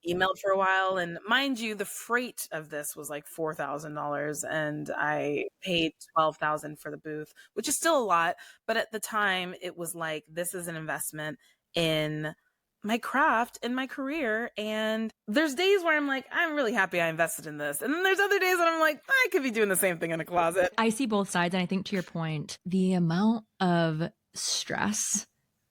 B: emailed for a while. And mind you, the freight of this was like $4,000. And I paid $12,000 for the booth, which is still a lot. But at the time, it was like, this is an investment in my craft and my career. And there's days where I'm like, I'm really happy I invested in this. And then there's other days that I'm like, I could be doing the same thing in a closet.
A: I see both sides. And I think to your point, the amount of stress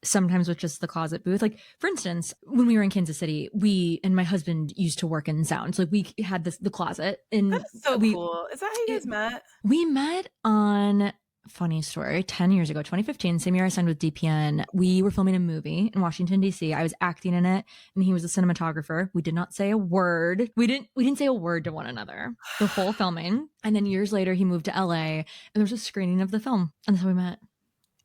A: sometimes with just the closet booth. Like for instance, when we were in Kansas City, we and my husband used to work in sound. So like we had the closet and
B: that's so cool. Is that how you guys met?
A: We met on, funny story, 10 years ago, 2015, same year I signed with DPN. We were filming a movie in Washington, D.C. I was acting in it and he was a cinematographer. We did not say a word. We didn't say a word to one another the whole filming. And then years later, he moved to LA and there was a screening of the film. And that's how we met,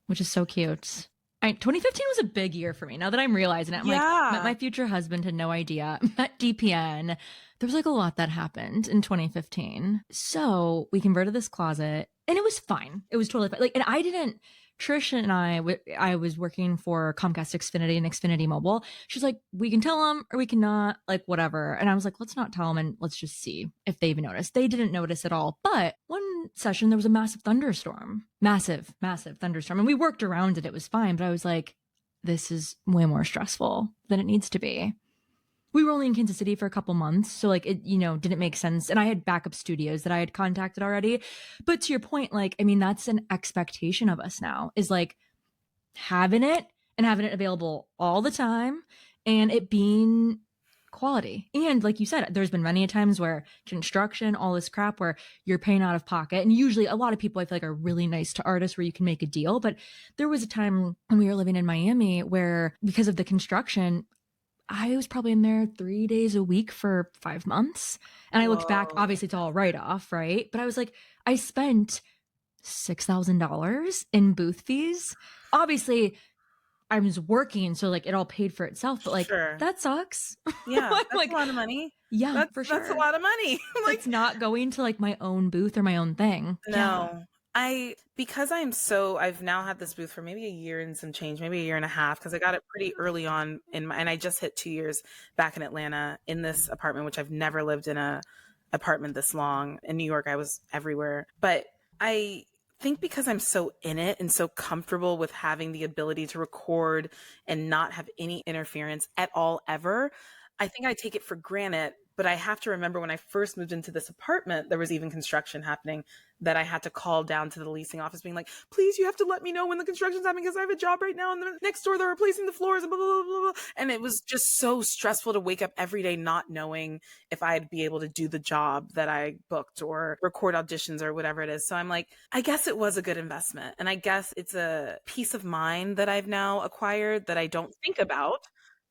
A: which is so cute. 2015 was a big year for me. Now that I'm realizing it, I'm like, met my future husband, had no idea, met DPN. There was like a lot that happened in 2015. So we converted this closet And it was fine. It was totally fine. Like, and I didn't, Trish and I was working for Comcast Xfinity and Xfinity Mobile. She's like, we can tell them or we cannot, like, whatever. And I was like, let's not tell them and let's just see if they even notice. They didn't notice at all. But one session, there was a massive thunderstorm, massive thunderstorm. And we worked around it. It was fine. But I was like, this is way more stressful than it needs to be. We were only in Kansas City for a couple months. So like it, didn't make sense. And I had backup studios that I had contacted already. But to your point, like, I mean, that's an expectation of us now is like having it and having it available all the time and it being quality. And like you said, there's been many times where construction, all this crap where you're paying out of pocket. And usually a lot of people I feel like are really nice to artists where you can make a deal. But there was a time when we were living in Miami where because of the construction, I was probably in there 3 days a week for 5 months. And I looked back, obviously it's all write off, right? But I was like, I spent $6,000 in booth fees. Obviously, I was working, so like it all paid for itself, but like
B: Sure.
A: that sucks.
B: Yeah, that's
A: like,
B: a lot of money.
A: Yeah, for sure.
B: That's a lot of money.
A: Like, it's not going to like my own booth or my own thing.
B: No.
A: Yeah.
B: I've now had this booth for maybe a year and some change, maybe a year and a half, because I got it pretty early on and I just hit 2 years back in Atlanta in this apartment, which I've never lived in a apartment this long. In New York, I was everywhere. But I think because I'm so in it and so comfortable with having the ability to record and not have any interference at all ever, I think I take it for granted. But I have to remember when I first moved into this apartment, there was even construction happening that I had to call down to the leasing office being like, please, you have to let me know when the construction's happening because I have a job right now and the next door they're replacing the floors and blah, blah, blah, blah. And it was just so stressful to wake up every day not knowing if I'd be able to do the job that I booked or record auditions or whatever it is. So I'm like, I guess it was a good investment. And I guess it's a peace of mind that I've now acquired that I don't think about.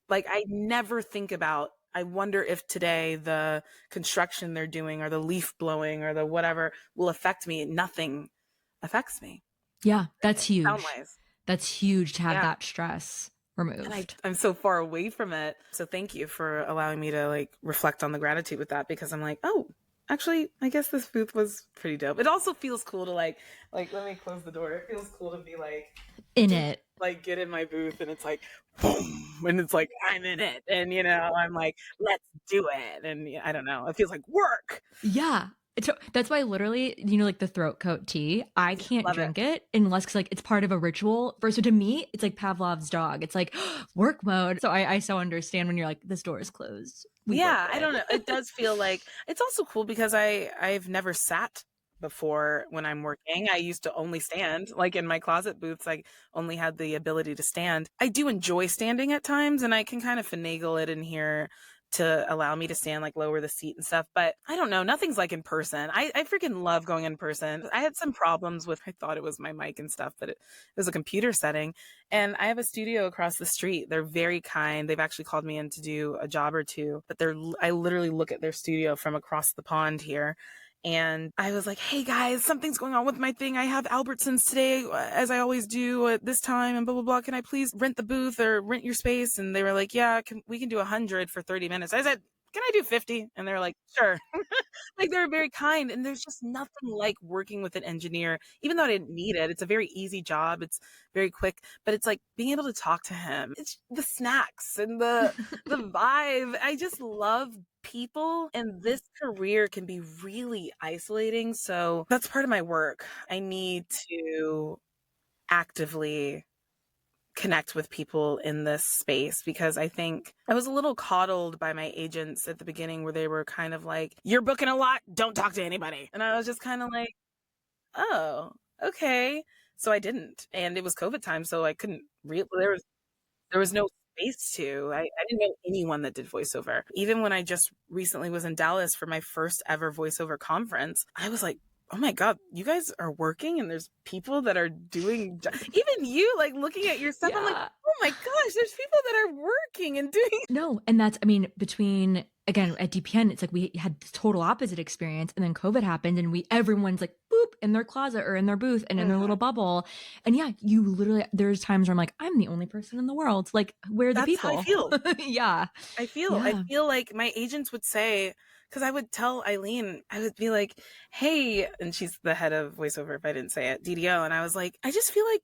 B: Like I never think about, I wonder if today the construction they're doing or the leaf blowing or the whatever will affect me. Nothing affects me.
A: Yeah, that's huge.
B: Sound-wise.
A: That's huge to have that stress removed.
B: And I'm so far away from it. So thank you for allowing me to like reflect on the gratitude with that because I'm like, oh, actually, I guess this booth was pretty dope. It also feels cool to like let me close the door. It feels cool to be like
A: in it.
B: Like get in my booth and it's like boom and it's like I'm in it and I'm like let's do it and I don't know, it feels like work.
A: Yeah, that's why literally like the throat coat tea, I can't drink it unless because like it's part of a ritual. So to me it's like Pavlov's dog. It's like work mode. So I so understand when you're like this door is closed.
B: I don't know, it does feel like it's also cool because I've never sat before when I'm working. I used to only stand, like in my closet booths, I only had the ability to stand. I do enjoy standing at times and I can kind of finagle it in here to allow me to stand, like lower the seat and stuff. But I don't know, nothing's like in person. I freaking love going in person. I had some problems with, I thought it was my mic and stuff, but it was a computer setting. And I have a studio across the street. They're very kind. They've actually called me in to do a job or two, but I literally look at their studio from across the pond here. And I was like, hey guys, something's going on with my thing. I have Albertsons today, as I always do at this time and blah, blah, blah. Can I please rent the booth or rent your space? And they were like, yeah, we can do 100 for 30 minutes. I said, can I do 50? And they were like, sure. Like they were very kind. And there's just nothing like working with an engineer, even though I didn't need it. It's a very easy job. It's very quick, but it's like being able to talk to him. It's the snacks and the vibe. I just love people, and this career can be really isolating. So that's part of my work. I need to actively connect with people in this space because I think I was a little coddled by my agents at the beginning where they were kind of like, you're booking a lot, don't talk to anybody. And I was just kind of like, oh, okay. So I didn't. And it was COVID time, so I couldn't there was no space to. I didn't know anyone that did voiceover. Even when I just recently was in Dallas for my first ever voiceover conference, I was like, oh my God, you guys are working and there's people that are doing, even you like looking at your stuff. Yeah. I'm like, oh my gosh, there's people that are working and doing.
A: No. And that's, I mean, again, at DPN, it's like we had the total opposite experience and then COVID happened and everyone's like, boop, boop in their closet or in their booth and in their little bubble. And yeah, you literally, there's times where I'm like, I'm the only person in the world. Like, where are the
B: That's how I
A: people?
B: feel.
A: Yeah.
B: I
A: Yeah.
B: feel like my agents would say, because I would tell Eileen, I would be like, hey, and she's the head of voiceover, if I didn't say it, DDO. And I was like, I just feel like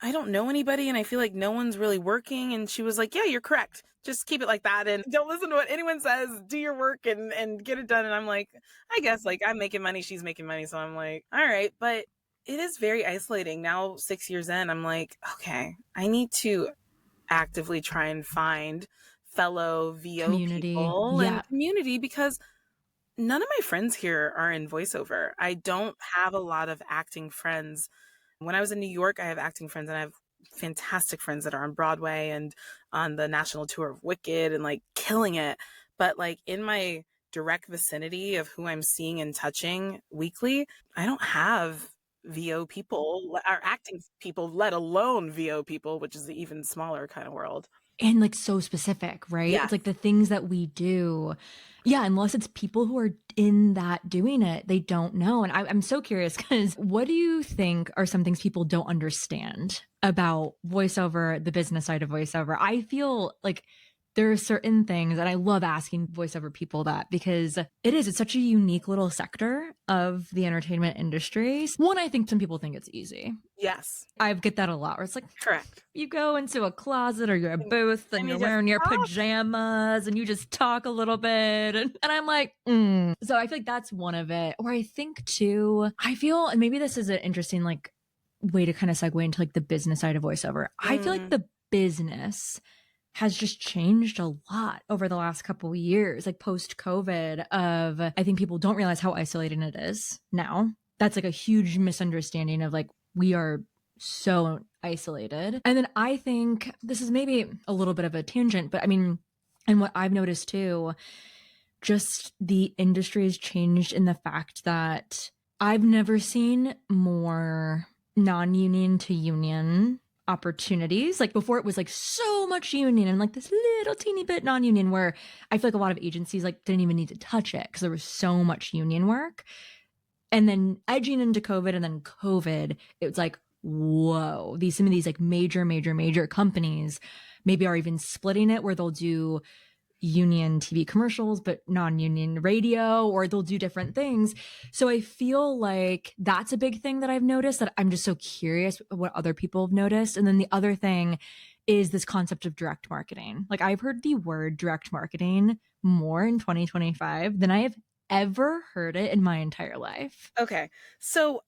B: I don't know anybody and I feel like no one's really working. And she was like, yeah, you're correct. Just keep it like that and don't listen to what anyone says. Do your work and get it done. And I'm like, I guess like I'm making money, she's making money. So I'm like, all right. But it is very isolating. Now, 6 years in, I'm like, okay, I need to actively try and find fellow VO
A: Community.
B: people
A: Yeah.
B: and community because none of my friends here are in voiceover. I don't have a lot of acting friends. When I was in New York, I have acting friends and I have fantastic friends that are on Broadway and on the national tour of Wicked and like killing it. But like in my direct vicinity of who I'm seeing and touching weekly, I don't have VO people or acting people, let alone VO people, which is the even smaller kind of world.
A: And like so specific, right?
B: Yes.
A: It's like the things that we do. Yeah, unless it's people who are in that doing it, they don't know. And I'm so curious because what do you think are some things people don't understand about voiceover, the business side of voiceover? I feel like there are certain things, and I love asking voiceover people that because it's such a unique little sector of the entertainment industry. One, I think some people think it's easy.
B: Yes.
A: I get that a lot where it's like,
B: Correct.
A: you go into a closet or you're a booth and
B: And
A: you're
B: you just
A: wearing your
B: talk.
A: pajamas and you just talk a little bit. And I'm like, So I feel like that's one of it. Or I think too, I feel, and maybe this is an interesting like way to kind of segue into like the business side of voiceover. I feel like the business has just changed a lot over the last couple of years, like post COVID of, I think people don't realize how isolating it is now. That's like a huge misunderstanding of like, we are so isolated. And then I think this is maybe a little bit of a tangent, but I mean, and what I've noticed too, just the industry has changed in the fact that I've never seen more non-union to union opportunities. Like before it was like so much union and like this little teeny bit non-union where I feel like a lot of agencies like didn't even need to touch it because there was so much union work. And then edging into COVID and then COVID, it was like, whoa, some of these like major companies maybe are even splitting it where they'll do union TV commercials, but non-union radio, or they'll do different things. So I feel like that's a big thing that I've noticed that I'm just so curious what other people have noticed. And then the other thing is this concept of direct marketing. Like I've heard the word direct marketing more in 2025 than I have ever heard it in my entire life.
B: Okay. So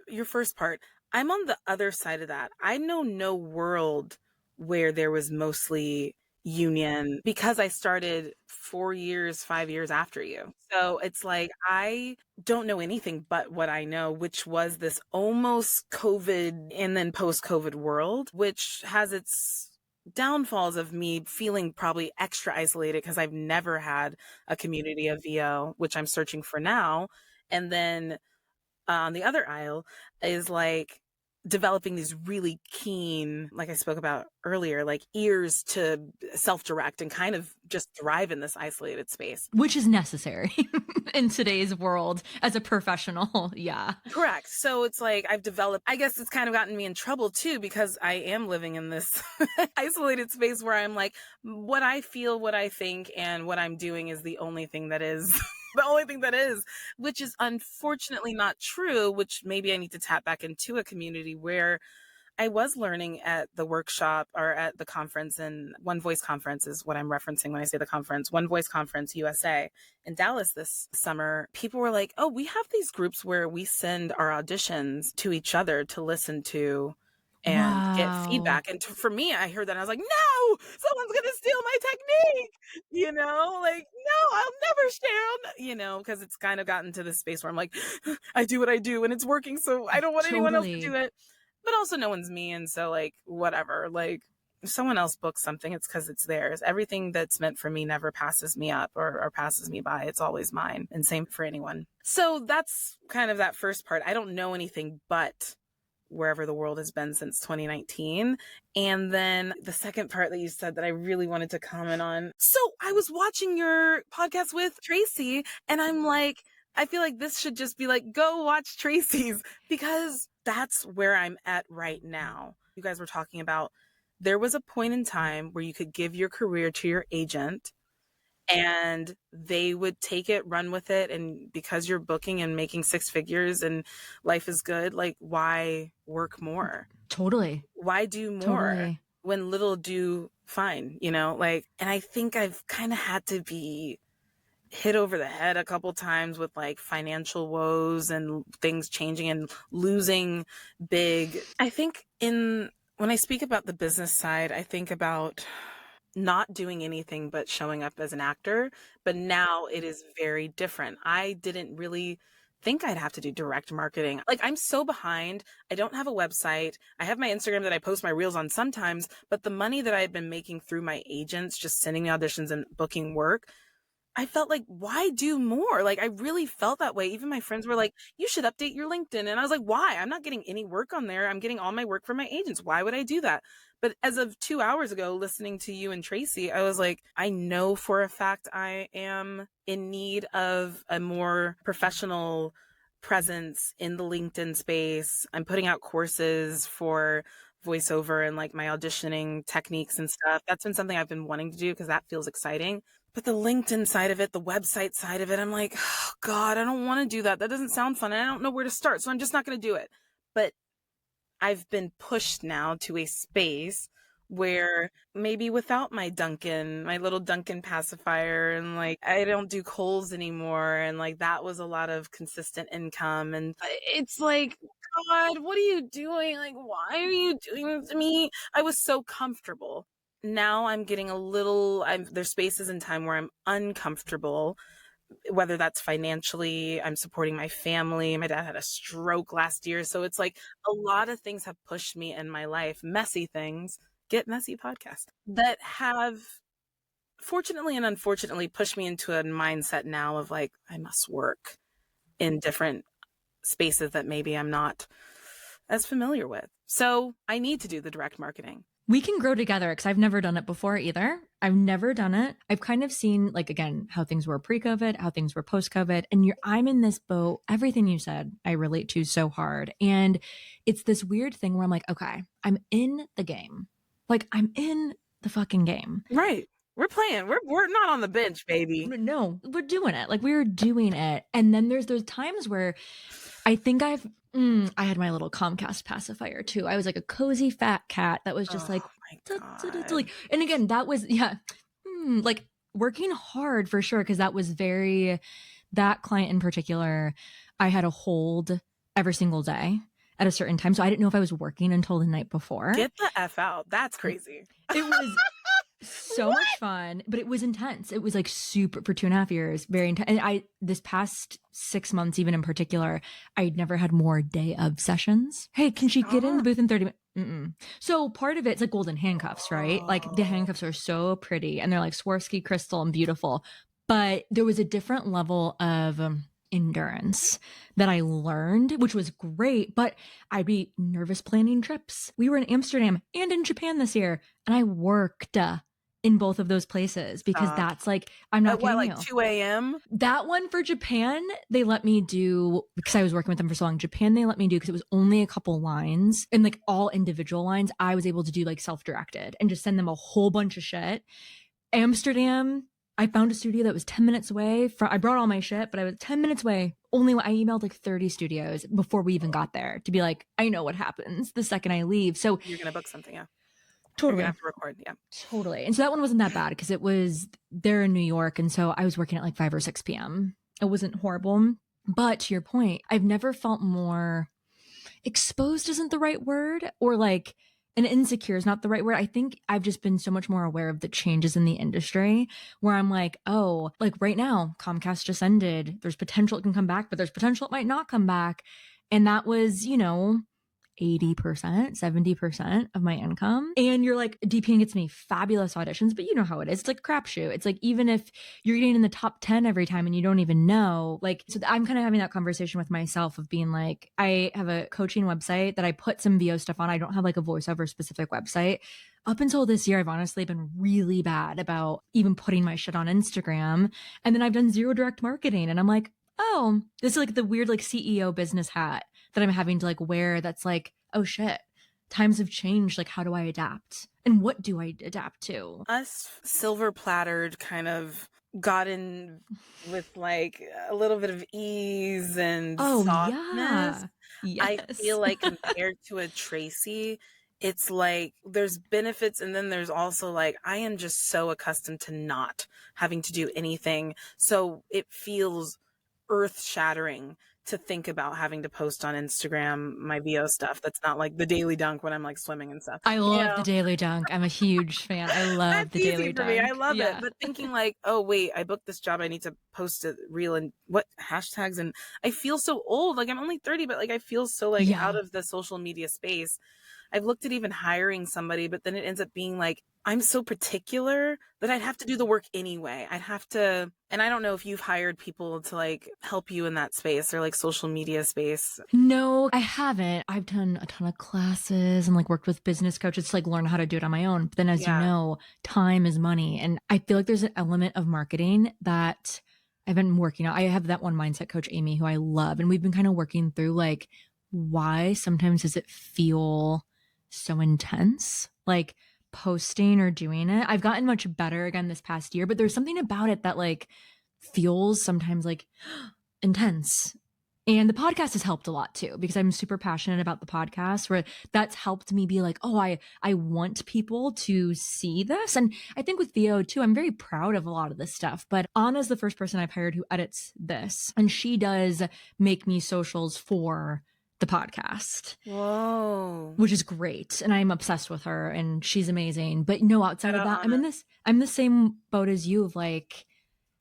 B: your first part, I'm on the other side of that. I know no world where there was mostly union because I started 5 years after you. So it's like, I don't know anything but what I know, which was this almost COVID and then post-COVID world, which has its downfalls of me feeling probably extra isolated because I've never had a community of VO, which I'm searching for now. And then on the other aisle is like developing these really keen, like I spoke about earlier, like ears to self-direct and kind of just thrive in this isolated space.
A: Which is necessary in today's world as a professional. Yeah.
B: Correct. So it's like I've developed, I guess it's kind of gotten me in trouble too, because I am living in this isolated space where I'm like, what I feel, what I think, and what I'm doing is the only thing that is. The only thing that is, which is unfortunately not true, which maybe I need to tap back into a community where I was learning at the workshop or at the conference, and One Voice Conference is what I'm referencing when I say the conference, One Voice Conference USA in Dallas this summer. People were like, oh, we have these groups where we send our auditions to each other to listen to and get feedback. And for me, I heard that and I was like, no, someone's going to steal my technique, like, no, I'll never share, because it's kind of gotten to this space where I'm like, I do what I do and it's working. So I don't want anyone else to do it, but also no one's me. And so like, whatever, like if someone else books something, it's because it's theirs. Everything that's meant for me never passes me up or passes me by. It's always mine, and same for anyone. So that's kind of that first part. I don't know anything but wherever the world has been since 2019. And then the second part that you said that I really wanted to comment on. So I was watching your podcast with Tracy and I'm like, I feel like this should just be like, go watch Tracy's, because that's where I'm at right now. You guys were talking about, there was a point in time where you could give your career to your agent and they would take it, run with it. And because you're booking and making six figures and life is good, like, why work more?
A: Totally.
B: Why do more
A: Totally.
B: when little do fine, you know? Like, and I think I've kind of had to be hit over the head a couple times with like financial woes and things changing and losing big. I think when I speak about the business side, I think about not doing anything but showing up as an actor, but now it is very different. I didn't really think I'd have to do direct marketing. Like, I'm so behind. I don't have a website. I have my Instagram that I post my reels on sometimes, but the money that I've been making through my agents, just sending me auditions and booking work, I felt like, why do more? Like, I really felt that way. Even my friends were like, you should update your LinkedIn. And I was like, why? I'm not getting any work on there. I'm getting all my work from my agents. Why would I do that? But as of 2 hours ago, listening to you and Tracy, I was like, I know for a fact I am in need of a more professional presence in the LinkedIn space. I'm putting out courses for voiceover and like my auditioning techniques and stuff. That's been something I've been wanting to do because that feels exciting. But the LinkedIn side of it, the website side of it, I'm like, oh God, I don't want to do that. That doesn't sound fun. And I don't know where to start. So I'm just not going to do it. But I've been pushed now to a space where maybe without my Dunkin, my little Dunkin pacifier, and like, I don't do Kohl's anymore. And like, that was a lot of consistent income. And it's like, God, what are you doing? Like, why are you doing this to me? I was so comfortable. Now I'm getting there's spaces in time where I'm uncomfortable, whether that's financially, I'm supporting my family. My dad had a stroke last year. So it's like a lot of things have pushed me in my life, messy things, Get Messy podcast, that have fortunately and unfortunately pushed me into a mindset now of like, I must work in different spaces that maybe I'm not as familiar with. So I need to do the direct marketing.
A: We can grow together because I've never done it before either. I've never done it. I've kind of seen, like, again, how things were pre-COVID, how things were post-COVID. And I'm in this boat. Everything you said, I relate to so hard. And it's this weird thing where I'm like, okay, I'm in the game. Like, I'm in the fucking game.
B: Right. We're playing. We're not on the bench, baby.
A: No, we're doing it. Like, we're doing it. And then there's those times where I think I had my little Comcast pacifier too. I was like a cozy fat cat that was just like, and again, that was, like working hard for sure. Cause that was that client in particular, I had a hold every single day at a certain time. So I didn't know if I was working until the night before.
B: Get the F out. That's crazy.
A: It was so much fun, but it was intense. It was like super for 2.5 years, very intense. And this past 6 months, even in particular, I'd never had more day of sessions. Hey, can she get in the booth in 30 minutes? So part of it's like golden handcuffs, right? Like the handcuffs are so pretty and they're like Swarovski crystal and beautiful. But there was a different level of endurance that I learned, which was great, but I'd be nervous planning trips. We were in Amsterdam and in Japan this year, and I worked in both of those places because that's like, I'm not kidding
B: like
A: you.
B: 2 a.m.?
A: That one for Japan, they let me do, because I was working with them for so long. Japan, they let me do, because it was only a couple lines and like all individual lines, I was able to do like self-directed and just send them a whole bunch of shit. Amsterdam, I found a studio that was 10 minutes away I brought all my shit, but I was 10 minutes away. I emailed like 30 studios before we even got there to be like, I know what happens the second I leave. So
B: you're going to book something. Yeah.
A: Totally.
B: You're gonna have to record. Yeah.
A: Totally. And so that one wasn't that bad because it was there in New York. And so I was working at like 5 or 6 p.m. It wasn't horrible. But to your point, I've never felt more exposed isn't the right word, or like and insecure is not the right word. I think I've just been so much more aware of the changes in the industry where I'm like, oh, like right now, Comcast just ended. There's potential it can come back, but there's potential it might not come back. And that was, 80%, 70% of my income. And you're like, DPing gets me fabulous auditions, but you know how it is. It's like a crapshoot. It's like, even if you're getting in the top 10 every time and you don't even know, like, so I'm kind of having that conversation with myself of being like, I have a coaching website that I put some VO stuff on. I don't have like a voiceover specific website. Up until this year, I've honestly been really bad about even putting my shit on Instagram. And then I've done zero direct marketing. And I'm like, oh, this is like the weird like CEO business hat that I'm having to like wear that's like, oh shit, times have changed. Like, how do I adapt? And what do I adapt to?
B: Us silver plattered kind of got in with like a little bit of ease and
A: Oh,
B: softness.
A: yeah.
B: I
A: Yes.
B: feel like compared to a Tracy, it's like there's benefits and then there's also like I am just so accustomed to not having to do anything. So it feels earth-shattering to think about having to post on Instagram my VO stuff that's not like the daily dunk when I'm like swimming and stuff.
A: I
B: You
A: love the
B: know,
A: Daily Dunk. I'm a huge fan. I love
B: that's
A: the
B: easy
A: Daily
B: for me. I
A: Dunk.
B: love it.
A: Yeah.
B: But thinking like, oh wait, I booked this job. I need to post a reel and what hashtags and I feel so old. Like I'm only 30, but like I feel so like out
A: Yeah.
B: of the social media space. I've looked at even hiring somebody, but then it ends up being like, I'm so particular that I'd have to do the work anyway. I'd have to, and I don't know if you've hired people to like help you in that space or like social media space.
A: No, I haven't. I've done a ton of classes and like worked with business coaches to like learn how to do it on my own. But then as you
B: Yeah.
A: know, time is money. And I feel like there's an element of marketing that I've been working on. I have that one mindset coach, Amy, who I love. And we've been kind of working through like why sometimes does it feel so intense? Like posting or doing it. I've gotten much better again this past year, but there's something about it that like feels sometimes like intense. And the podcast has helped a lot too, because I'm super passionate about the podcast where that's helped me be like, oh, I want people to see this. And I think with VO too, I'm very proud of a lot of this stuff. But Anna's the first person I've hired who edits this. And she does make me socials for the podcast.
B: Whoa.
A: Which is great. And I'm obsessed with her and she's amazing. But no, outside
B: Shout
A: of
B: out
A: that,
B: Anna.
A: I'm the same boat as you of like,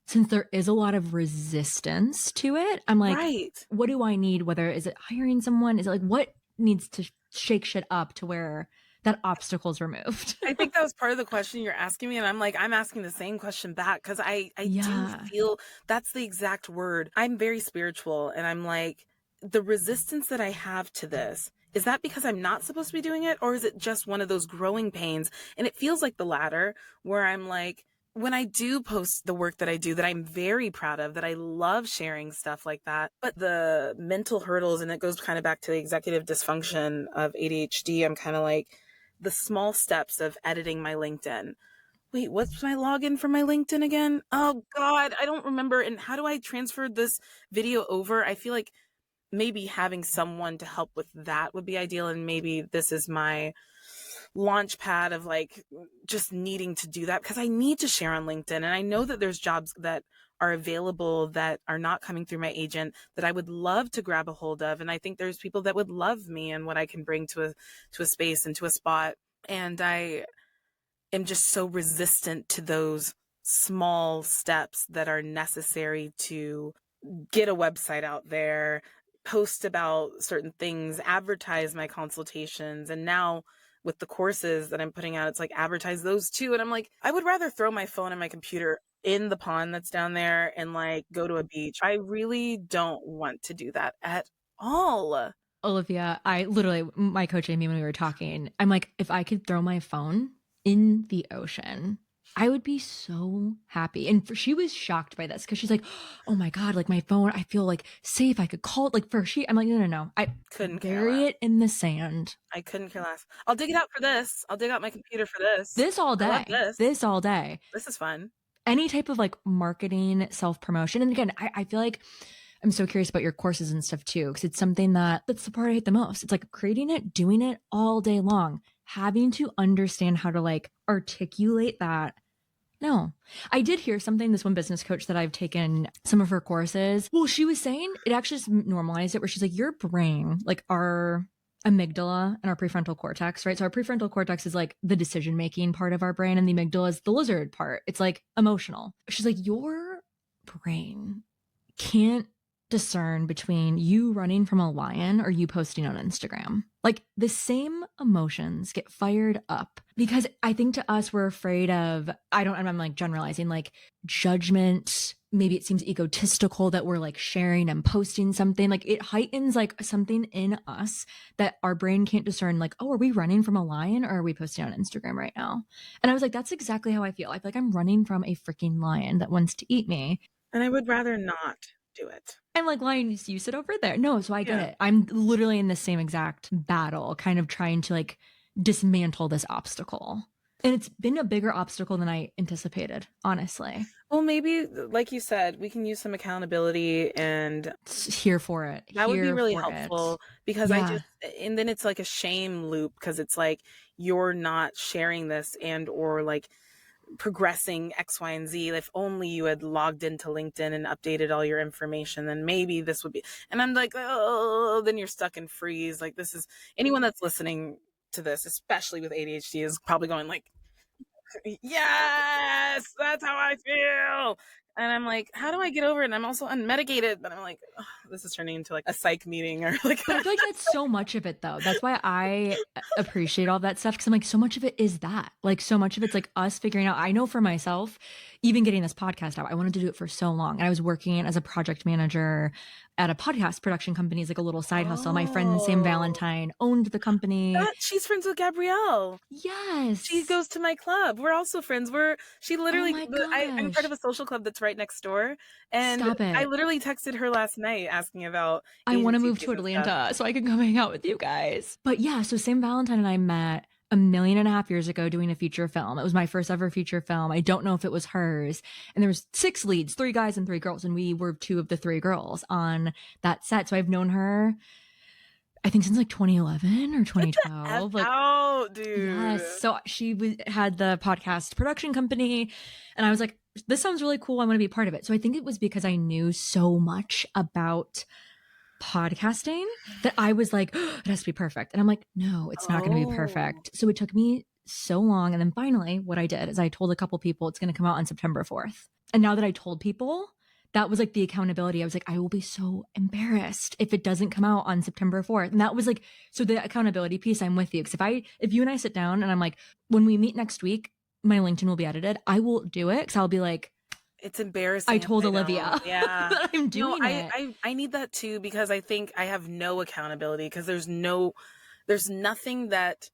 A: since there is a lot of resistance to it, I'm like,
B: Right.
A: what do I need? Whether is it hiring someone? Is it like what needs to shake shit up to where that obstacle's removed?
B: I think that was part of the question you're asking me. And I'm like, I'm asking the same question back because I do
A: Yeah.
B: feel that's the exact word. I'm very spiritual and I'm like, the resistance that I have to this, is that because I'm not supposed to be doing it? Or is it just one of those growing pains? And it feels like the latter, where I'm like, when I do post the work that I do, that I'm very proud of, that I love sharing stuff like that, but the mental hurdles, and it goes kind of back to the executive dysfunction of ADHD, I'm kind of like, the small steps of editing my LinkedIn. Wait, what's my login for my LinkedIn again? Oh God, I don't remember. And how do I transfer this video over? I feel like maybe having someone to help with that would be ideal. And maybe this is my launch pad of like just needing to do that because I need to share on LinkedIn. And I know that there's jobs that are available that are not coming through my agent that I would love to grab a hold of. And I think there's people that would love me and what I can bring to a space and to a spot. And I am just so resistant to those small steps that are necessary to get a website out there, post about certain things, advertise my consultations. And now with the courses that I'm putting out, it's like advertise those too. And I'm like, I would rather throw my phone and my computer in the pond that's down there and like go to a beach. I really don't want to do that at all.
A: Olivia, I literally, my coach Amy, when we were talking, I'm like, if I could throw my phone in the ocean, I would be so happy. And she was shocked by this because she's like, oh my God, like my phone, I feel like safe. I could call it like for she. I'm like, no. I
B: Couldn't care
A: bury
B: less.
A: it in the sand.
B: I couldn't care less. I'll dig it out for this. I'll dig out my computer for this.
A: This all
B: I love
A: day.
B: this.
A: This all day.
B: This is fun.
A: Any type of like marketing, self promotion. And again, I feel like I'm so curious about your courses and stuff too, because it's something that's the part I hate the most. It's like creating it, doing it all day long, having to understand how to like articulate that. No, I did hear something. This one business coach that I've taken some of her courses. Well, she was saying it actually just normalized it where she's like, your brain, like our amygdala and our prefrontal cortex, right? So our prefrontal cortex is like the decision making part of our brain, and the amygdala is the lizard part. It's like emotional. She's like, your brain can't discern between you running from a lion or you posting on Instagram. Like the same emotions get fired up because I think to us, we're afraid of, I'm like generalizing, like judgment. Maybe it seems egotistical that we're like sharing and posting something. Like it heightens like something in us that our brain can't discern, like, oh, are we running from a lion or are we posting on Instagram right now? And I was like, that's exactly how I feel. I feel like I'm running from a freaking lion that wants to eat me.
B: And I would rather not do it.
A: I'm like, Lions, you sit over there. No, so I get
B: Yeah.
A: it. I'm literally in the same exact battle, kind of trying to like dismantle this obstacle. And it's been a bigger obstacle than I anticipated, honestly.
B: Well, maybe, like you said, we can use some accountability, and
A: Here for it.
B: that would be
A: Here
B: really
A: for it.
B: helpful because
A: Yeah.
B: and then it's like a shame loop because it's like you're not sharing this and or like progressing X, Y, and Z. If only you had logged into LinkedIn and updated all your information, then maybe this would be. And I'm like, oh, then you're stuck in freeze. Like, this is anyone that's listening to this, especially with ADHD, is probably going like, yes, that's how I feel. And I'm like, how do I get over it? And I'm also unmedicated, but I'm like, oh, this is turning into like a psych meeting or like.
A: But I feel like that's so much of it, though. That's why I appreciate all that stuff because I'm like, so much of it is that. Like, so much of it's like us figuring out. I know for myself, even getting this podcast out, I wanted to do it for so long. And I was working as a project manager at a podcast production company as like a little side hustle. My friend Sam Valentine owned the company.
B: She's friends with Gabrielle.
A: Yes.
B: She goes to my club. We're also friends. She
A: Oh
B: literally,
A: my
B: I'm part
A: gosh.
B: of a social club that's right next door. And
A: Stop
B: I
A: it.
B: literally texted her last night asking about
A: I want to
B: agency
A: move
B: fees
A: to
B: and stuff.
A: Atlanta so I can come hang out with you guys. But yeah, so Sam Valentine and I met 1.5 years ago doing a feature film. It was my first ever feature film. I don't know if it was hers. And there was 6 leads, 3 guys and 3 girls. And we were 2 of the 3 girls on that set. So I've known her, I think since like 2011 or 2012. Like,
B: Out, dude.
A: yes. So she had the podcast production company. And I was like, this sounds really cool. I want to be a part of it. So I think it was because I knew so much about podcasting that I was like, oh, it has to be perfect. And I'm like, no, it's not going to be perfect. So it took me so long. And then finally, what I did is I told a couple people it's going to come out on September 4th. And now that I told people, that was like the accountability. I was like, I will be so embarrassed if it doesn't come out on September 4th. And that was like, so the accountability piece, I'm with you. Because if you and I sit down and I'm like, when we meet next week, my LinkedIn will be edited, I will do it because I'll be like,
B: it's embarrassing.
A: I told Olivia
B: yeah.
A: that I'm doing
B: it. I need that too because I think I have no accountability because there's nothing that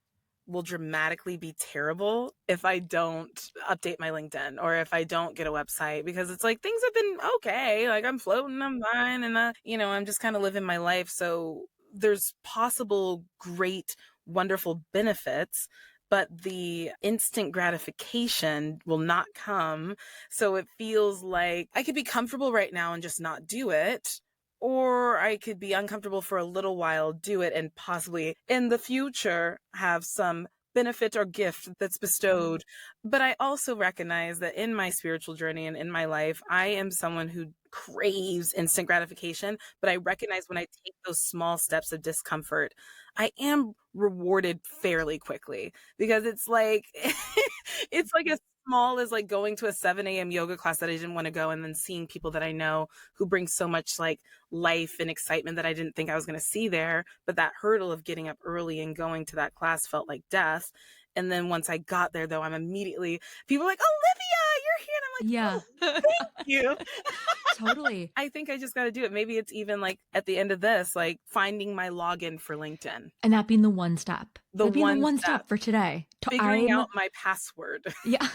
B: will dramatically be terrible if I don't update my LinkedIn or if I don't get a website because it's like things have been okay. Like I'm floating, I'm fine. And, I'm just kind of living my life. So there's possible great, wonderful benefits, but the instant gratification will not come. So it feels like I could be comfortable right now and just not do it. Or I could be uncomfortable for a little while, do it, and possibly in the future have some benefit or gift that's bestowed. But I also recognize that in my spiritual journey and in my life, I am someone who craves instant gratification. But I recognize when I take those small steps of discomfort, I am rewarded fairly quickly because it's like it's like as small as like going to a 7 a.m. yoga class that I didn't want to go and then seeing people that I know who bring so much like life and excitement that I didn't think I was going to see there. But that hurdle of getting up early and going to that class felt like death. And then once I got there, though, I'm immediately, people are like, Olivia, you're here. And I'm like,
A: Yeah.
B: oh, thank you.
A: Totally.
B: I think I just got to do it. Maybe it's even like at the end of this, like finding my login for LinkedIn.
A: And that being the one step.
B: The one
A: step for today.
B: Figuring out my password.
A: Yeah.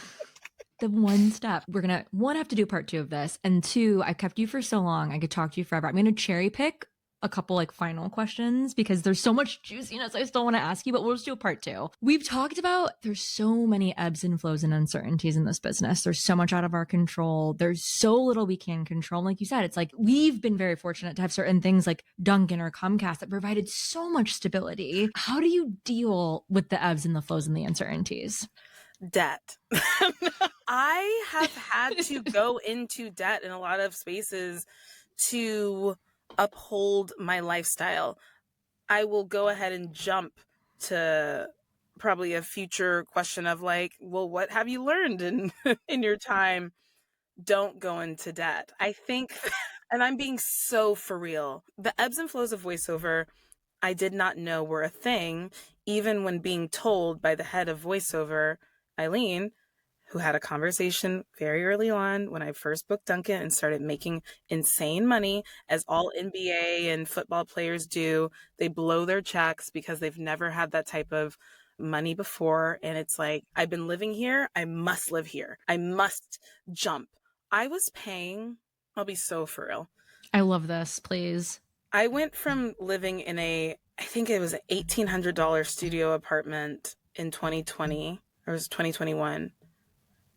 A: The one step. We're going to, 1, have to do part 2 of this. And 2, I've kept you for so long. I could talk to you forever. I'm going to cherry pick a couple like final questions because there's so much juiciness I still want to ask you, but we'll just do a part 2. We've talked about there's so many ebbs and flows and uncertainties in this business. There's so much out of our control. There's so little we can control. Like you said, it's like we've been very fortunate to have certain things like Dunkin or Comcast that provided so much stability. How do you deal with the ebbs and the flows and the uncertainties?
B: Debt. I have had to go into debt in a lot of spaces to uphold my lifestyle. I will go ahead and jump to probably a future question of like, well, what have you learned in your time? Don't go into debt. I think, and I'm being so for real, the ebbs and flows of voiceover, I did not know were a thing, even when being told by the head of voiceover, Eileen, who had a conversation very early on when I first booked Dunkin and started making insane money, as all NBA and football players do. They blow their checks because they've never had that type of money before. And it's like, I've been living here. I must live here. I must jump. I was paying, I'll be so for real.
A: I love this, please.
B: I went from living in I think it was an $1,800 studio apartment in 2020, or it was 2021,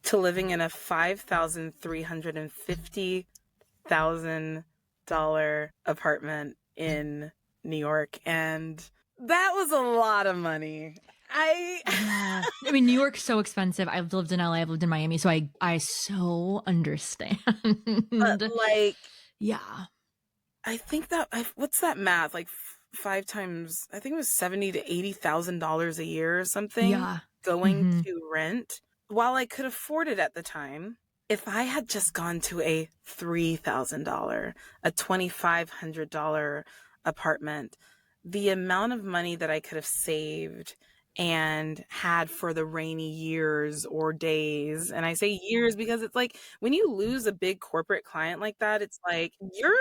B: to living in a $5,350,000 apartment in New York. And that was a lot of money.
A: I mean, New York's so expensive. I've lived in LA, I've lived in Miami, so I so understand.
B: But like,
A: yeah.
B: I think that what's that math? Like five times, I think it was $70,000 to $80,000 a year or something.
A: Yeah.
B: Going to rent. While I could afford it at the time, if I had just gone to a $3,000, a $2,500 apartment, the amount of money that I could have saved and had for the rainy years or days. And I say years because it's like when you lose a big corporate client like that, it's like your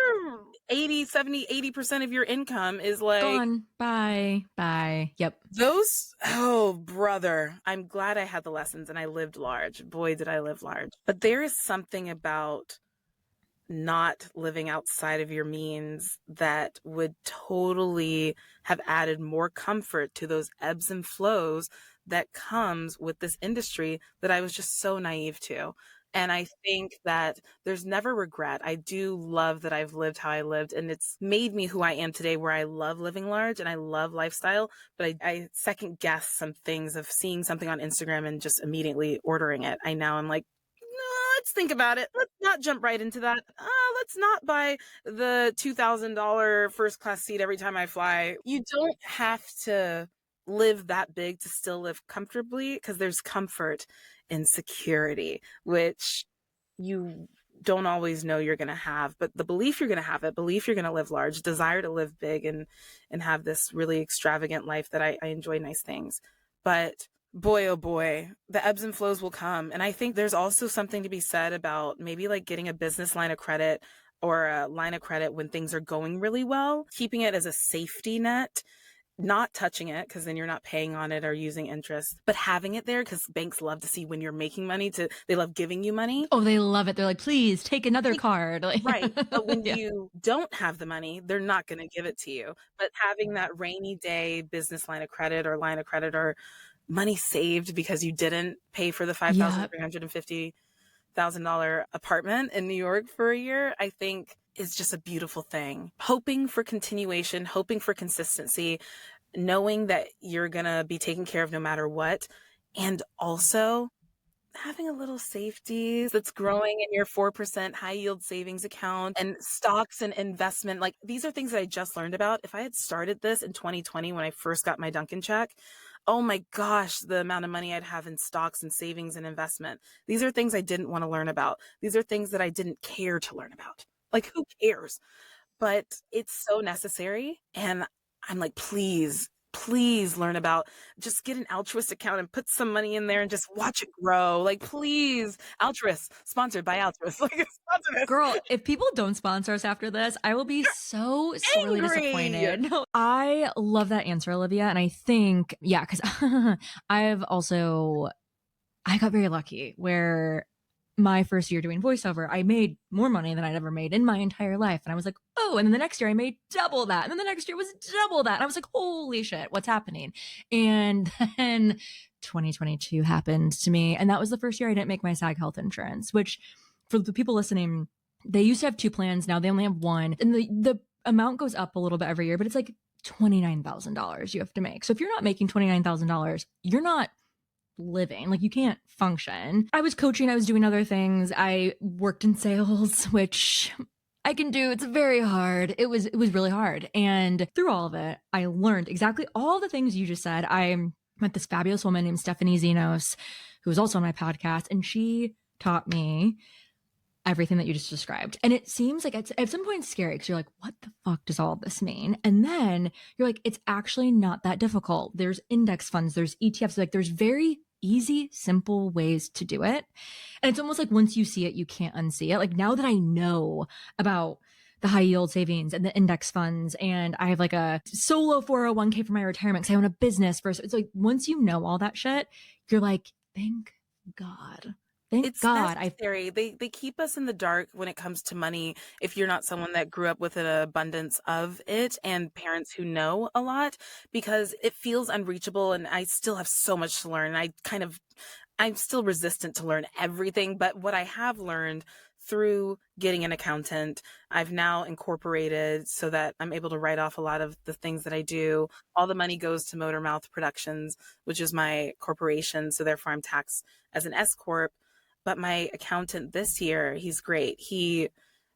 B: 80, 70, 80% of your income is like
A: gone. Bye. Yep.
B: Oh, brother. I'm glad I had the lessons and I lived large. Boy, did I live large. But there is something about not living outside of your means that would totally have added more comfort to those ebbs and flows that comes with this industry that I was just so naive to. And I think that there's never regret. I do love that I've lived how I lived, and it's made me who I am today, where I love living large and I love lifestyle, but I second guess some things of seeing something on Instagram and just immediately ordering it. I'm like, let's think about it. Let's not jump right into that. Let's not buy the $2,000 first class seat every time I fly. You don't have to live that big to still live comfortably, because there's comfort in security, which you don't always know you're going to have, but the belief you're going to have it, belief you're going to live large, desire to live big and have this really extravagant life that I enjoy nice things. But boy, oh boy, the ebbs and flows will come. And I think there's also something to be said about maybe like getting a business line of credit or a line of credit when things are going really well, keeping it as a safety net, not touching it because then you're not paying on it or using interest, but having it there because banks love to see when you're making money. They love giving you money.
A: Oh, they love it. They're like, please take another card.
B: Right. But when you don't have the money, they're not going to give it to you. But having that rainy day business line of credit or money saved because you didn't pay for the $5,350,000 apartment in New York for a year, I think is just a beautiful thing. Hoping for continuation, hoping for consistency, knowing that you're going to be taken care of no matter what. And also having a little safety that's growing in your 4% high yield savings account and stocks and investment. Like, these are things that I just learned about. If I had started this in 2020 when I first got my Dunkin' check, oh my gosh, the amount of money I'd have in stocks and savings and investment. These are things I didn't want to learn about. These are things that I didn't care to learn about. Like, who cares? But it's so necessary. And I'm like, please learn about, just get an altruist account and put some money in there and just watch it grow. Like, please, altruist, sponsored by altruist. Like,
A: girl, if people don't sponsor us after this, I will be so sorely disappointed. No, I love that answer, Olivia. And I think, yeah, because I got very lucky where my first year doing voiceover, I made more money than I'd ever made in my entire life. And I was like, oh, and then the next year I made double that. And then the next year was double that. And I was like, holy shit, what's happening? And then 2022 happened to me. And that was the first year I didn't make my SAG health insurance, which for the people listening, they used to have 2 plans. Now they only have 1. And the amount goes up a little bit every year, but it's like $29,000 you have to make. So if you're not making $29,000, you're not living. Like, you can't function. I was coaching, I was doing other things. I worked in sales, which I can do. It's very hard. It was really hard. And through all of it, I learned exactly all the things you just said. I met this fabulous woman named Stephanie Zenos, who was also on my podcast, and she taught me everything that you just described. And it seems like at some point scary, because you're like, what the fuck does all this mean? And then you're like, it's actually not that difficult. There's index funds, there's ETFs, like there's very easy, simple ways to do it. And it's almost like once you see it, you can't unsee it. Like, now that I know about the high yield savings and the index funds, and I have like a solo 401k for my retirement because I own a business first. It's like, once you know all that shit, you're like, thank God Thank
B: It's
A: God.
B: necessary. They keep us in the dark when it comes to money if you're not someone that grew up with an abundance of it and parents who know a lot, because it feels unreachable, and I still have so much to learn. I'm still resistant to learn everything, but what I have learned through getting an accountant, I've now incorporated so that I'm able to write off a lot of the things that I do. All the money goes to Motor Mouth Productions, which is my corporation. So therefore I'm taxed as an S Corp. But my accountant this year, he's great. He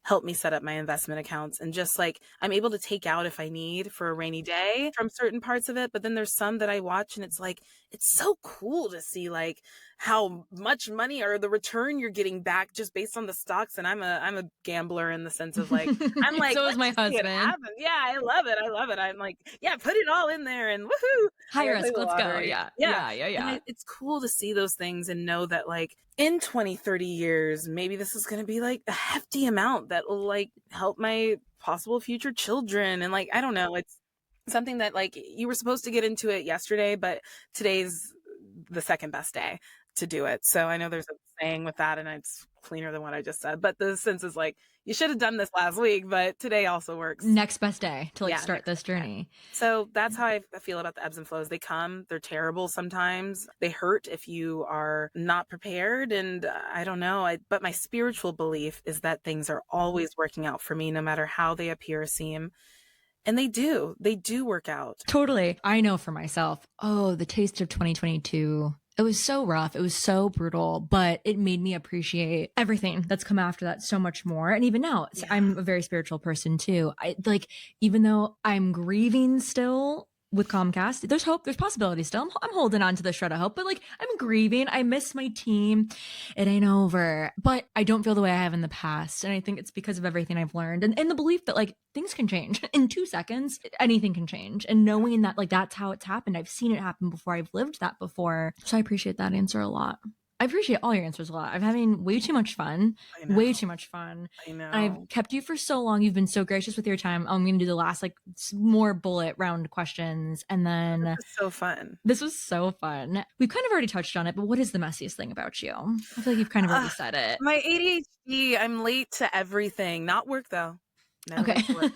B: helped me set up my investment accounts, and just like I'm able to take out if I need for a rainy day from certain parts of it. But then there's some that I watch and it's like, it's so cool to see like how much money or the return you're getting back just based on the stocks. And I'm a gambler in the sense of like, I'm like,
A: So is
B: let's
A: my
B: just see it
A: husband.
B: happen. Yeah, I love it. I love it. I'm like, yeah, put it all in there and woohoo.
A: High
B: I gotta play
A: risk.
B: the
A: Let's go.
B: lottery.
A: Yeah.
B: Yeah.
A: Yeah. Yeah.
B: And
A: Yeah.
B: it's cool to see those things and know that like in 20, 30 years, maybe this is going to be like a hefty amount that will like help my possible future children. And like, I don't know, it's something that like you were supposed to get into it yesterday, but today's the second best day to do it. So I know there's a saying with that and it's cleaner than what I just said, but the sense is like, you should have done this last week, but today also works.
A: Next best day to like
B: Yeah,
A: start this
B: next best day.
A: journey.
B: So that's how I feel about the ebbs and flows. They come, they're terrible sometimes. They hurt if you are not prepared. And I don't know. But my spiritual belief is that things are always working out for me, no matter how they appear or seem. And they do work out.
A: Totally. I know for myself, oh, the taste of 2022. It was so rough. It was so brutal, but it made me appreciate everything that's come after that so much more. And even now,
B: Yeah.
A: I'm a very spiritual person too. I like, even though I'm grieving still with Comcast, there's hope, there's possibility still. I'm holding on to the shred of hope, but like I'm grieving. I miss my team. It ain't over, but I don't feel the way I have in the past. And I think it's because of everything I've learned and the belief that like things can change in 2 seconds. Anything can change. And knowing that like that's how it's happened. I've seen it happen before. I've lived that before. So I appreciate that answer a lot. I appreciate all your answers a lot. I'm having way too much fun. Way too much fun.
B: I know.
A: I've kept you for so long. You've been so gracious with your time. I'm going to do the last like more bullet round questions. And then
B: This was so fun.
A: This was so fun. We've kind of already touched on it, but what is the messiest thing about you? I feel like you've kind of already said it.
B: My ADHD, I'm late to everything. Not work though. Never
A: Okay.
B: work.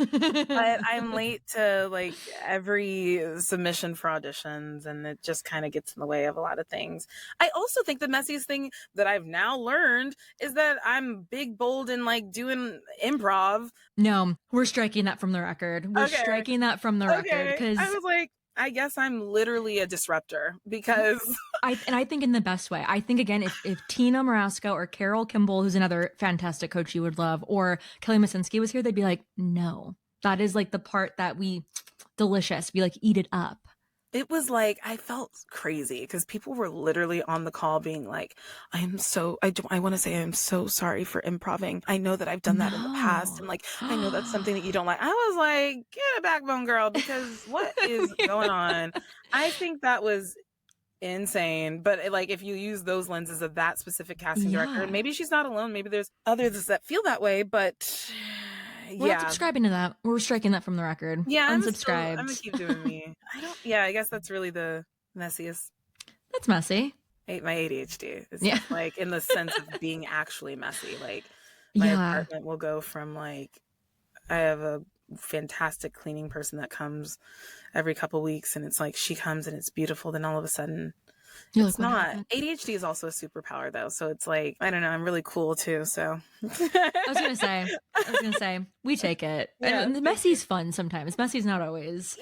B: But I'm late to like every submission for auditions, and it just kind of gets in the way of a lot of things. I also think the messiest thing that I've now learned is that I'm big, bold, and like doing improv.
A: No, we're striking that from the record. We're striking that from the record because
B: I was like, I guess I'm literally a disruptor because
A: I think in the best way. I think again, if Tina Marasco or Carol Kimball, who's another fantastic coach you would love, or Kelly Masinski was here, they'd be like, no, that is like the part that we delicious. We like eat it up.
B: It was like, I felt crazy because people were literally on the call being like, I want to say I'm so sorry for improving. I know that I've done that in the past. And like, I know that's something that you don't like. I was like, get a backbone, girl, because what is going on? I think that was insane. But like, if you use those lenses of that specific casting director, maybe she's not alone. Maybe there's others that feel that way, but
A: we're not subscribing to that. We're striking that from the record.
B: Yeah,
A: unsubscribed.
B: I'm gonna keep doing me. I guess that's really the messiest.
A: That's messy.
B: My ADHD is like in the sense of being actually messy. Like my apartment will go from like, I have a fantastic cleaning person that comes every couple weeks, and it's like she comes and it's beautiful. Then all of a sudden, it's not. ADHD is also a superpower though, so it's like, I don't know. I'm really cool too. So
A: I was gonna say we take it. Yeah, and the messy's fun sometimes. Messy's not always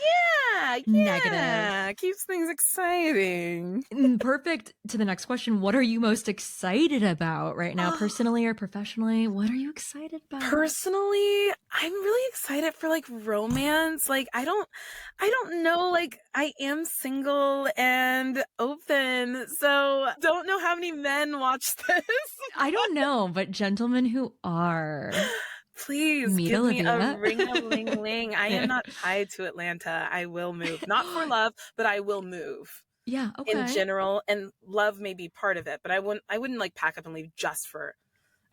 A: negative.
B: Keeps things exciting.
A: Perfect. To the next question, what are you most excited about right now, personally or professionally? What are you excited about?
B: Personally, I'm really excited for like romance. Like I don't know, like I am single and open, so don't know how many men watch this.
A: I don't know, but gentlemen who are,
B: please
A: meet
B: give
A: Olivia.
B: Me a ring-a-ling-ling. I am not tied to Atlanta. I will move. Not for love, but I will move.
A: Yeah, okay.
B: In general, and love may be part of it, but I wouldn't like pack up and leave just for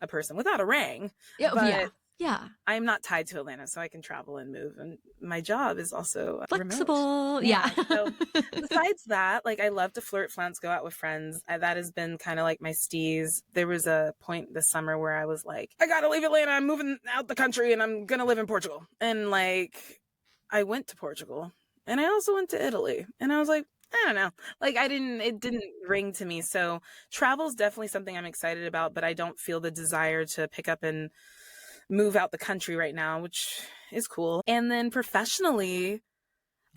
B: a person without a ring.
A: Yeah,
B: but
A: Yeah.
B: I'm not tied to Atlanta, so I can travel and move. And my job is also
A: Flexible.
B: remote.
A: Yeah.
B: So besides that, like I love to flirt, flounce, go out with friends. That has been kind of like my steez. There was a point this summer where I was like, I gotta leave Atlanta. I'm moving out the country and I'm gonna live in Portugal. And like, I went to Portugal and I also went to Italy. And I was like, I don't know. Like it didn't ring to me. So travel is definitely something I'm excited about, but I don't feel the desire to pick up and move out the country right now, which is cool. And then professionally,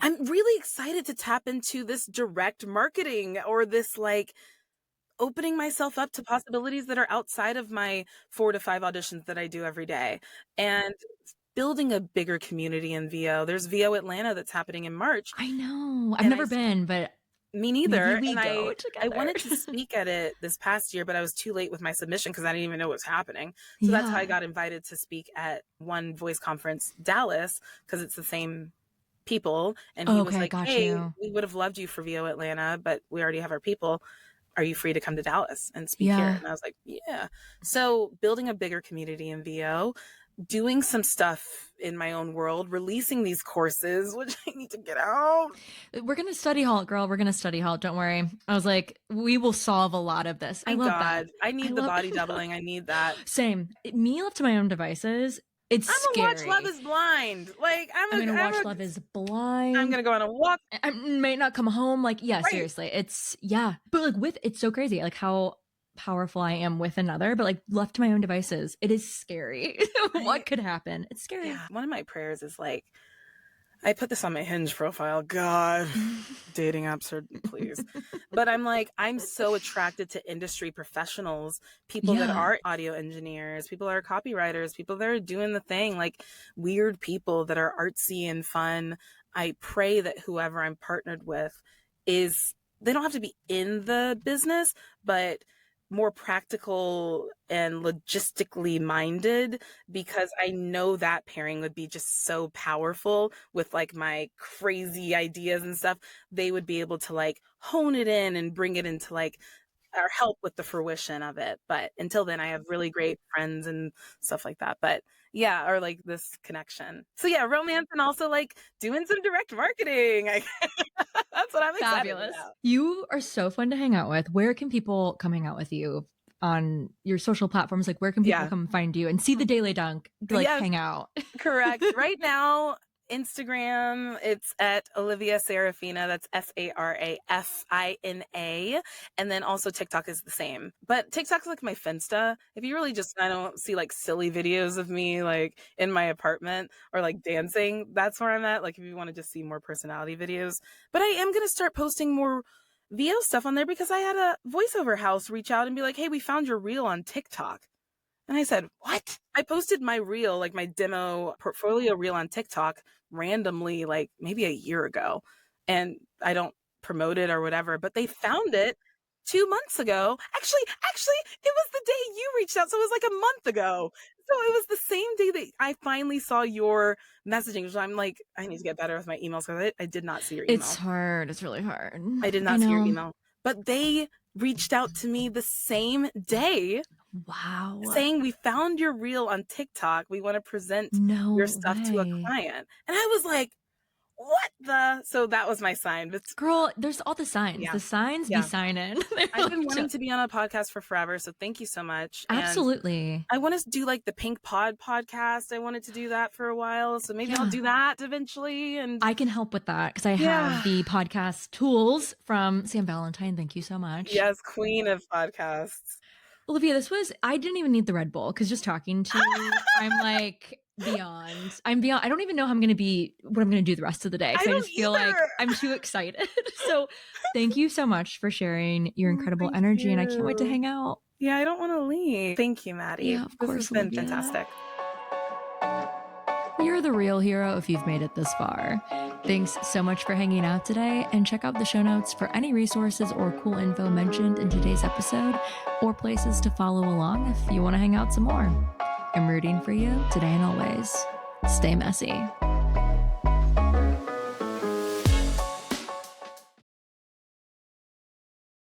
B: I'm really excited to tap into this direct marketing or this like opening myself up to possibilities that are outside of my 4 to 5 auditions that I do every day and building a bigger community in VO. There's VO Atlanta that's happening in March.
A: I know. I've never been, but
B: me neither.
A: Maybe we
B: and
A: go
B: I
A: together.
B: wanted to speak at it this past year, but I was too late with my submission because I didn't even know what was happening. So that's how I got invited to speak at one voice conference, Dallas, because it's the same people. And he was like, hey, we would have loved you for VO Atlanta, but we already have our people. Are you free to come to Dallas and speak here? And I was like, yeah. So building a bigger community in VO, doing some stuff in my own world, releasing these courses, which I need to get out.
A: We're going to study hall, girl. We're going to study hall. Don't worry. I was like, we will solve a lot of this. I love that.
B: I need the body doubling. I need that.
A: Same. Me left to my own devices. It's scary.
B: I'm gonna watch Love is Blind. Like I'm
A: gonna watch Love is Blind.
B: I'm gonna go on a walk.
A: I might not come home. Like, yeah, right. Seriously. It's but like it's so crazy. Like how powerful I am with another, but like left to my own devices, it is scary. What could happen? It's scary.
B: Yeah. One of my prayers is like, I put this on my Hinge profile. God, dating apps are, please. But I'm like, I'm so attracted to industry professionals, people that are audio engineers, people that are copywriters, people that are doing the thing, like weird people that are artsy and fun. I pray that whoever I'm partnered with they don't have to be in the business, but more practical and logistically minded, because I know that pairing would be just so powerful with like my crazy ideas and stuff. They would be able to like hone it in and bring it into like or help with the fruition of it. But until then, I have really great friends and stuff like that. But yeah, or like this connection. So yeah, romance and also like doing some direct marketing. That's what I'm excited about.
A: You are so fun to hang out with. Where can people come hang out with you on your social platforms? Like where can people come find you and see the Daily Dunk, like hang out?
B: Correct. Right now, Instagram, it's at Olivia Sarafina. That's Sarafina. And then also TikTok is the same. But TikTok's like my Finsta. If you really just, I don't see like silly videos of me like in my apartment or like dancing, that's where I'm at. Like if you want to just see more personality videos. But I am going to start posting more VO stuff on there because I had a voiceover house reach out and be like, hey, we found your reel on TikTok. And I said, what? I posted my reel, like my demo portfolio reel on TikTok randomly, like maybe a year ago. And I don't promote it or whatever, but they found it 2 months ago. Actually, it was the day you reached out. So it was like a month ago. So it was the same day that I finally saw your messaging. So I'm like, I need to get better with my emails because I did not see your email.
A: It's hard. It's really hard.
B: I did not see your email. But they reached out to me the same day.
A: Wow.
B: Saying we found your reel on TikTok. We want to present your stuff to a client. And I was like, what the? So that was my sign. But
A: girl, there's all the signs. Yeah. The signs be signing.
B: I've been wanting to be on a podcast for forever. So thank you so much.
A: Absolutely.
B: And I want to do like the Pink Pod podcast. I wanted to do that for a while. So maybe I'll do that eventually. And
A: I can help with that because I have the podcast tools from Sam Valentine. Thank you so much.
B: Yes, queen of podcasts.
A: Olivia, I didn't even need the Red Bull because just talking to you, I'm like beyond. I'm beyond. I don't even know what I'm going to do the rest of the day. I just feel like I'm too excited. So thank you so much for sharing your incredible energy. And I can't wait to hang out.
B: Yeah, I don't want to leave. Thank you, Maddie.
A: Yeah, of course.
B: This has been fantastic.
A: You're the real hero if you've made it this far. Thanks so much for hanging out today, and check out the show notes for any resources or cool info mentioned in today's episode, or places to follow along if you want to hang out some more. I'm rooting for you today and always. Stay messy.